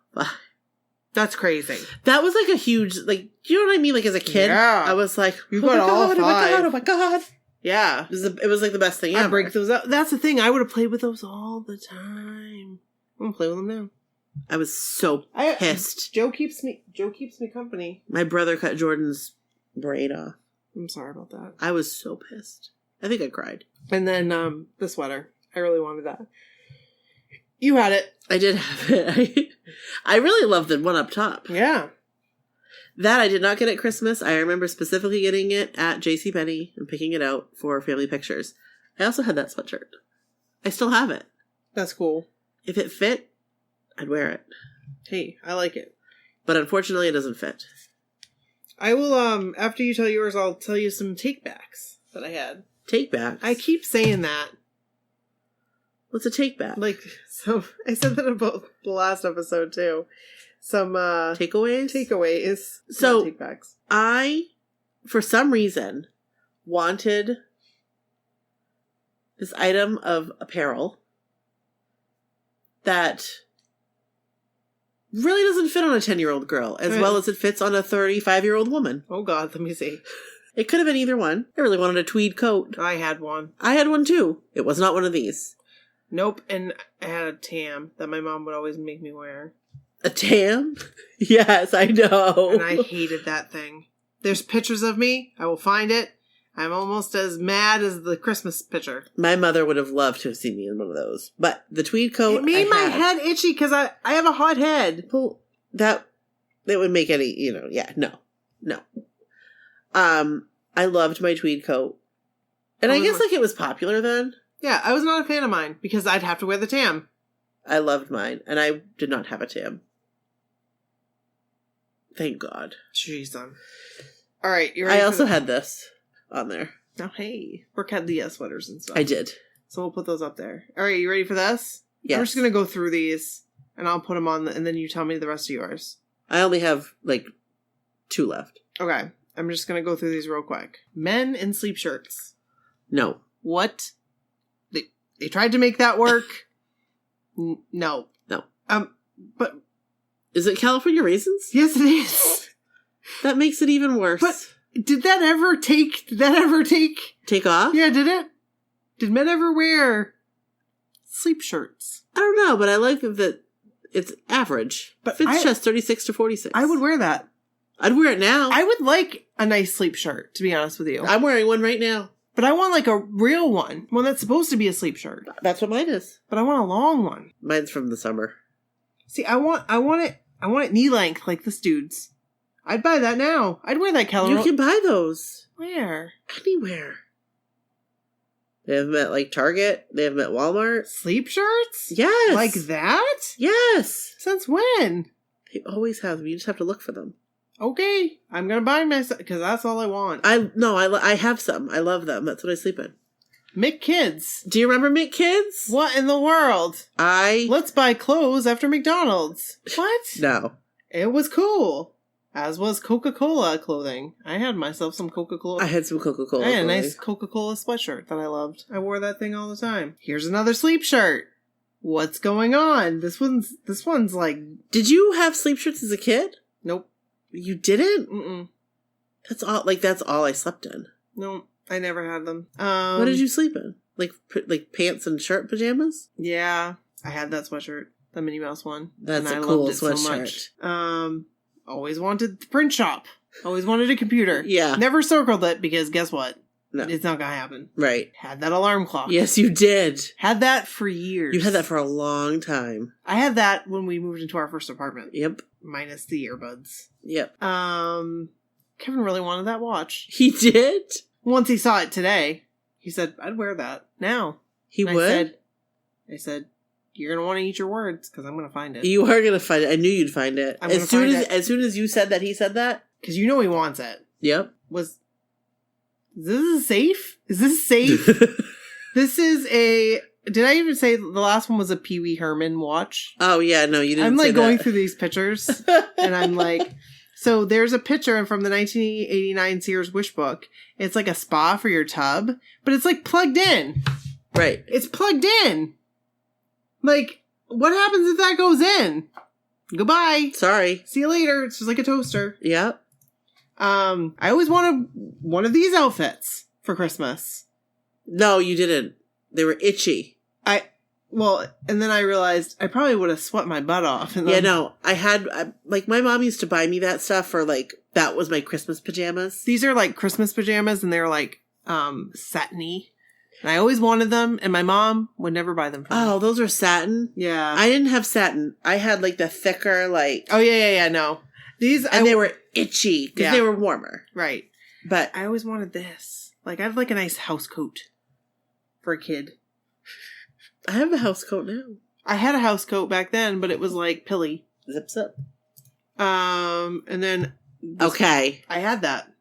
B: That That's crazy.
A: That was like a huge, like, you know what I mean? Like as a kid,
B: yeah.
A: I was like,
B: you got all 5.
A: Oh my God, oh my God.
B: Yeah.
A: It was like the best thing ever.
B: I break those out. That's the thing. I would have played with those all the time. I'm going to play with them now.
A: I was so pissed.
B: Joe keeps me company.
A: My brother cut Jordan's braid off.
B: I'm sorry about that.
A: I was so pissed. I think I cried.
B: And then the sweater. I really wanted that. You had it.
A: I did have it. I really loved the one up top.
B: Yeah.
A: That I did not get at Christmas. I remember specifically getting it at JCPenney and picking it out for family pictures. I also had that sweatshirt. I still have it.
B: That's cool.
A: If it fit, I'd wear it.
B: Hey, I like it.
A: But unfortunately, it doesn't fit.
B: I will, after you tell yours, I'll tell you some take-backs that I had.
A: Take-backs?
B: I keep saying that.
A: What's a take-back?
B: Like, so, I said that about the last episode, too. Some,
A: takeaways?
B: Takeaways.
A: So,
B: take-backs.
A: I, for some reason, wanted this item of apparel that really doesn't fit on a 10-year-old girl as well as it fits on a 35-year-old woman.
B: Oh, God, let me see.
A: It could have been either one. I really wanted a tweed coat.
B: I had one.
A: I had one, too. It was not one of these.
B: Nope, and I had a tam that my mom would always make me wear.
A: A tam? Yes, I know.
B: And I hated that thing. There's pictures of me. I will find it. I'm almost as mad as the Christmas picture.
A: My mother would have loved to have seen me in one of those. But the tweed coat,
B: it made my head itchy because I have a hot head.
A: Well, that would make any, no. I loved my tweed coat. And I guess, it was popular then.
B: Yeah, I was not a fan of mine because I'd have to wear the tam.
A: I loved mine, and I did not have a tam. Thank God.
B: Jeez, all right, you're ready.
A: I also had this on there.
B: Oh, hey. Brooke had the sweaters and stuff.
A: I did.
B: So we'll put those up there. All right, you ready for this?
A: Yes.
B: I'm just going to go through these, and I'll put them on, and then you tell me the rest of yours.
A: I only have, 2 left.
B: Okay. I'm just going to go through these real quick. Men in sleep shirts.
A: No.
B: What? They tried to make that work. No.
A: No.
B: But...
A: Is it California Raisins?
B: Yes, it is.
A: That makes it even worse.
B: But did that ever take...
A: Take off?
B: Yeah, did it? Did men ever wear sleep shirts?
A: I don't know, but I like that it's average. But fits chest 36 to 46.
B: I would wear that.
A: I'd wear it now.
B: I would like a nice sleep shirt, to be honest with you.
A: I'm wearing one right now. But
B: I want a real one that's supposed to be a sleep shirt.
A: That's what mine is.
B: But I want a long one.
A: Mine's from the summer.
B: See, I want it knee length like this dude's. I'd buy that now. I'd wear that color.
A: You can buy those.
B: Where?
A: Anywhere. They have them at Target. They have them at Walmart.
B: Sleep shirts?
A: Yes.
B: Like that?
A: Yes.
B: Since when?
A: They always have them. You just have to look for them.
B: Okay, I'm gonna buy myself because that's all I want.
A: I have some. I love them. That's what I sleep in.
B: Mick Kids.
A: Do you remember Mick Kids?
B: What in the world? Let's buy clothes after McDonald's. What?
A: No.
B: It was cool. As was Coca-Cola clothing. I had myself some Coca-Cola.
A: I had some Coca-Cola.
B: I had a nice Coca-Cola sweatshirt that I loved. I wore that thing all the time. Here's another sleep shirt. What's going on? This one's
A: Did you have sleep shirts as a kid?
B: Nope.
A: You didn't?
B: Mm-mm.
A: That's all I slept in.
B: No, I never had them.
A: What did you sleep in? Like pants and shirt pajamas?
B: Yeah, I had that sweatshirt, the Minnie Mouse one.
A: That's a cool sweatshirt.
B: So always wanted the print shop. Always wanted a computer.
A: Yeah.
B: Never circled it because guess what?
A: No.
B: It's not gonna happen.
A: Right.
B: Had that alarm clock.
A: Yes, you did.
B: Had that for years.
A: You had that for a long time.
B: I had that when we moved into our first apartment.
A: Yep.
B: Minus the earbuds.
A: Yep.
B: Kevin really wanted that watch.
A: He did?
B: Once he saw it today, he said, I'd wear that now.
A: He would?
B: I said, you're going to want to eat your words because I'm going to find it.
A: You are going to find it. I knew you'd find it. As soon as you said that, he said that?
B: Because you know he wants it.
A: Yep.
B: Is this safe? Is this safe? This is a... Did I even say the last one was a Pee Wee Herman watch?
A: Oh, yeah, no, you didn't.
B: I'm going through these pictures, and I'm like, so there's a picture from the 1989 Sears Wishbook. It's like a spa for your tub, but it's plugged in.
A: Right.
B: It's plugged in. What happens if that goes in? Goodbye.
A: Sorry.
B: See you later. It's just like a toaster.
A: Yep.
B: I always wanted one of these outfits for Christmas.
A: No, you didn't. They were itchy.
B: And then I realized I probably would have sweat my butt off. And
A: yeah, no. My mom used to buy me that stuff for, that was my Christmas pajamas.
B: These are, Christmas pajamas, and they're, satiny. And I always wanted them, and my mom would never buy them for me.
A: Oh, those are satin?
B: Yeah.
A: I didn't have satin. I had, the thicker,
B: Oh, yeah, no. These...
A: they were itchy, because they were warmer.
B: Right.
A: But...
B: I always wanted this. I have, a nice house coat for a kid.
A: I have a house coat now.
B: I had a house coat back then, but it was, pilly.
A: Zips up.
B: And then...
A: Okay.
B: I had that.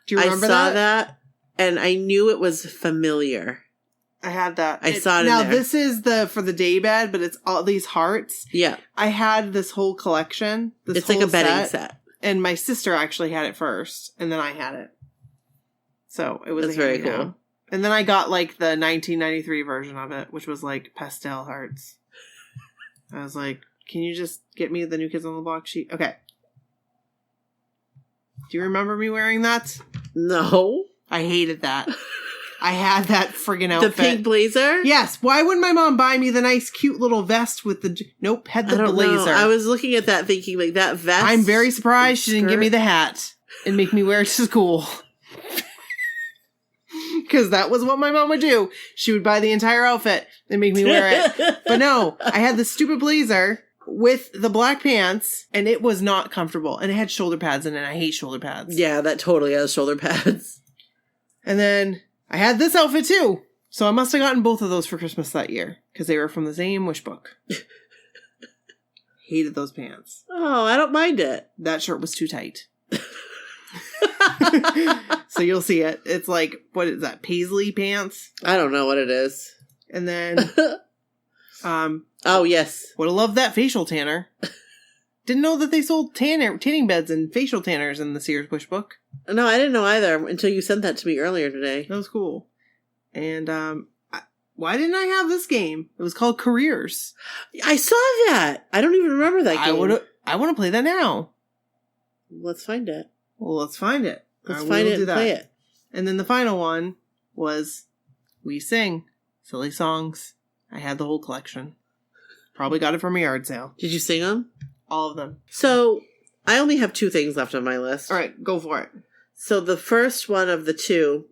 B: Do you remember
A: that? I saw that, and I knew it was familiar.
B: I had that.
A: I saw it
B: now,
A: in there.
B: this is for the day bed, but it's all these hearts.
A: Yeah.
B: I had this whole collection.
A: It's like a bedding set.
B: And my sister actually had it first, and then I had it. So, it was
A: That's very cool.
B: Down. And then I got, the 1993 version of it, which was, pastel hearts. I was like, can you just get me the New Kids on the Block sheet? Okay. Do you remember me wearing that?
A: No.
B: I hated that. I had that friggin' outfit.
A: The pink blazer?
B: Yes. Why wouldn't my mom buy me the nice, cute little vest with the... Nope, had the blazer.
A: Know. I was looking at that thinking, that vest...
B: I'm very surprised she didn't give me the hat and make me wear it to school. Because that was what my mom would do. She would buy the entire outfit and make me wear it. But no, I had the stupid blazer with the black pants, and it was not comfortable. And it had shoulder pads in it. I hate shoulder pads.
A: Yeah, that totally has shoulder pads.
B: And then I had this outfit too. So I must have gotten both of those for Christmas that year. Because they were from the same Wishbook. Hated those pants.
A: Oh, I don't mind it.
B: That shirt was too tight. So you'll see it. It's what is that? Paisley pants?
A: I don't know what it is.
B: And then,
A: oh, yes.
B: Would have loved that facial tanner. Didn't know that they sold tanning beds and facial tanners in the Sears Wishbook.
A: No, I didn't know either until you sent that to me earlier today.
B: That was cool. And, why didn't I have this game? It was called Careers.
A: I saw that. I don't even remember that game.
B: I want to play that now.
A: Let's find it.
B: Well, let's find it.
A: Let's find it and play it.
B: And then the final one was We Sing. Silly songs. I had the whole collection. Probably got it from a yard sale.
A: Did you sing them?
B: All of them.
A: So, I only have 2 things left on my list.
B: All right, go for it.
A: So, the first one of the 2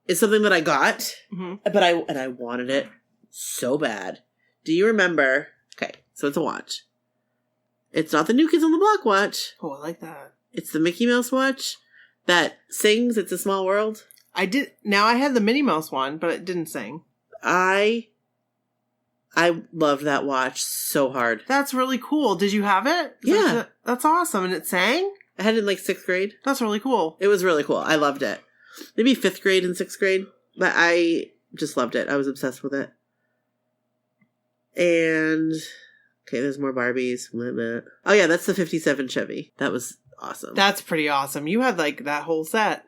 A: is something that I got, but I wanted it so bad. Do you remember? Okay, so it's a watch. It's not the New Kids on the Block watch.
B: Oh, I like that.
A: It's the Mickey Mouse watch that sings It's a Small World.
B: I did. Now, I had the Minnie Mouse one, but it didn't sing.
A: I loved that watch so hard.
B: That's really cool. Did you have it?
A: Yeah.
B: That's awesome. And it sang?
A: I had it in 6th grade.
B: That's really cool.
A: It was really cool. I loved it. Maybe 5th grade and 6th grade. But I just loved it. I was obsessed with it. And... okay, there's more Barbies. Oh yeah, that's the 57 Chevy. That was awesome.
B: That's pretty awesome. You had that whole set.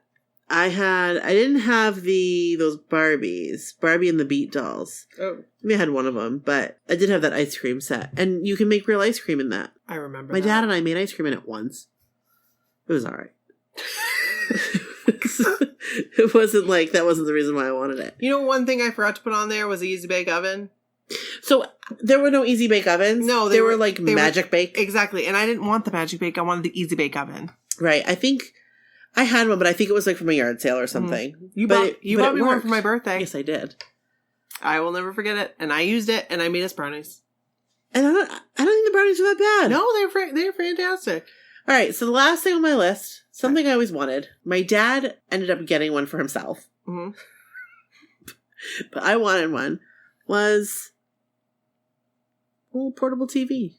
A: I didn't have those Barbies. Barbie and the Beat Dolls.
B: Oh.
A: Maybe I had one of them, but I did have that ice cream set. And you can make real ice cream in that.
B: I remember
A: My dad and I made ice cream in it once. It was alright. It wasn't that wasn't the reason why I wanted it.
B: You know, one thing I forgot to put on there was the Easy Bake Oven.
A: So, there were no Easy Bake Ovens?
B: No,
A: they were Magic Bake?
B: Exactly, and I didn't want the Magic Bake, I wanted the Easy Bake Oven.
A: Right, I think I had one, but I think it was from a yard sale or something.
B: Mm-hmm. You bought me one for my birthday.
A: Yes, I did.
B: I will never forget it, and I used it, and I made us brownies.
A: And I don't think the brownies were that bad.
B: No, they're fantastic.
A: All right, so the last thing on my list, something I always wanted. My dad ended up getting one for himself.
B: Mm-hmm.
A: But I wanted one. Was a little portable TV.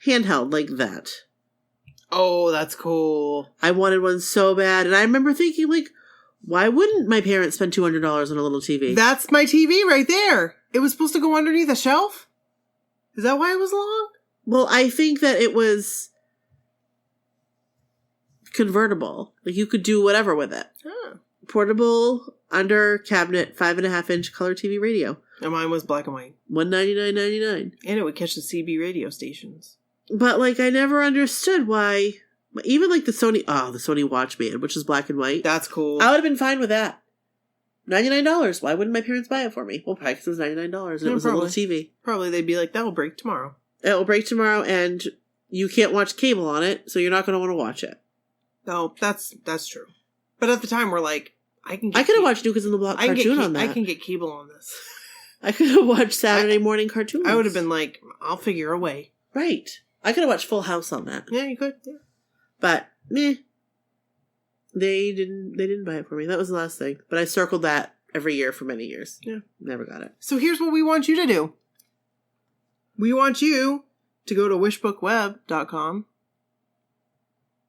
A: Handheld, like that.
B: Oh, that's cool.
A: I wanted one so bad. And I remember thinking, why wouldn't my parents spend $200 on a little TV?
B: That's my TV right there. It was supposed to go underneath a shelf? Is that why it was long?
A: Well, I think that it was convertible. You could do whatever with it.
B: Huh.
A: portable under cabinet 5.5-inch color TV radio.
B: And mine was black and white.
A: $199.99.
B: And it would catch the CB radio stations.
A: But, like, I never understood why... Even, like, the Sony Watchman, which is black and white.
B: That's cool.
A: I would have been fine with that. $99. Why wouldn't my parents buy it for me? Well, probably because it was $99 and it was
B: probably.
A: a little TV.
B: Probably they'd be like, that will break tomorrow.
A: It will break tomorrow, and you can't watch cable on it, so you're not going to want to watch it.
B: No, that's true. But at the time, we're like, I could
A: have watched Nukas in the Block cartoon on that.
B: I can get cable on this.
A: I could have watched Saturday morning cartoons.
B: I would have been like, I'll figure a way.
A: Right. I could have watched Full House on that.
B: Yeah, you could. Yeah.
A: But, meh. They didn't buy it for me. That was the last thing. But I circled that every year for many years.
B: Yeah.
A: Never got it.
B: So here's what we want you to do. We want you to go to wishbookweb.com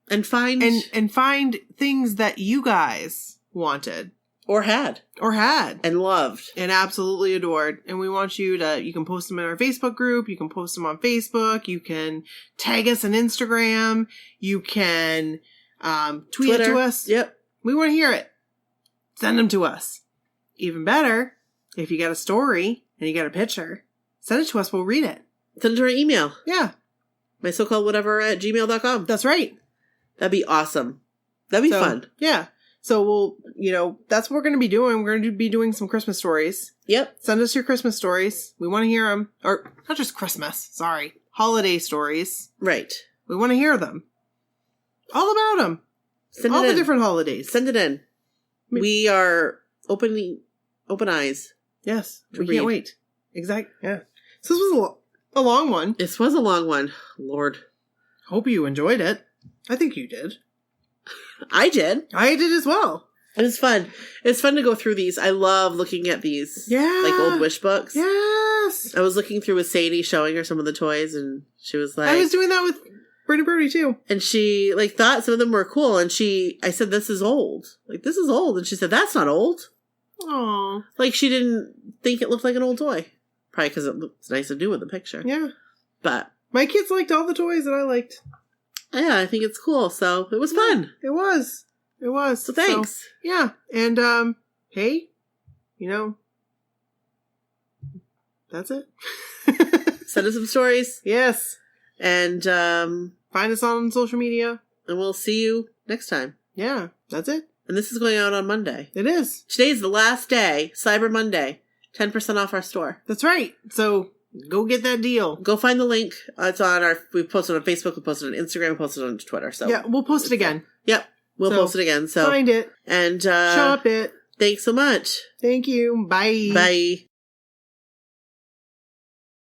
A: and find
B: and find things that you guys wanted
A: or had and loved
B: and absolutely adored. And we want you can post them in our Facebook group, you can post them on Facebook, you can tag us on Instagram, you can tweet
A: Twitter.
B: it to us.
A: Yep.
B: We want to hear it. Send them to us. Even better, if you got a story and you got a picture, send it to us. We'll read it.
A: Send it to our email.
B: Yeah.
A: My so-called whatever at gmail.com.
B: That's right.
A: That'd be awesome. That'd be fun.
B: Yeah. So that's what we're going to be doing. We're going to be doing some Christmas stories. Yep. Send us your Christmas stories. We want to hear them. Or not just Christmas. Sorry. Holiday stories.
A: Right.
B: We want to hear them. All about them. All the different holidays.
A: Send it in. We are open eyes.
B: Yes. We can't wait. Exactly. Yeah. So this was a long one.
A: This was a long one. Lord.
B: Hope you enjoyed it. I think you did.
A: I did.
B: I did as well.
A: And it's fun. It's fun to go through these. I love looking at these.
B: Yeah.
A: Like old wish books.
B: Yes.
A: I was looking through with Sadie, showing her some of the toys, and she was like...
B: I was doing that with Brittany Brody too.
A: And she thought some of them were cool, and I said, this is old. This is old. And she said, that's not old.
B: Aww.
A: She didn't think it looked like an old toy. Probably because it looks nice and new in the picture.
B: Yeah.
A: But...
B: my kids liked all the toys that I liked.
A: Yeah, I think it's cool. So it was fun.
B: It was. So
A: thanks.
B: So, yeah. And, hey, that's it.
A: Send us some stories.
B: Yes.
A: And,
B: find us on social media.
A: And we'll see you next time.
B: Yeah, that's it.
A: And this is going out on Monday.
B: It is.
A: Today's the last day, Cyber Monday. 10% off our store.
B: That's right. So go get that deal.
A: Go find the link. It's on we posted on Facebook, we posted on Instagram, we posted on Twitter. So
B: yeah, we'll post it again.
A: Yep. We'll post it again. So
B: find it.
A: And
B: shop it.
A: Thanks so much.
B: Thank you. Bye.
A: Bye.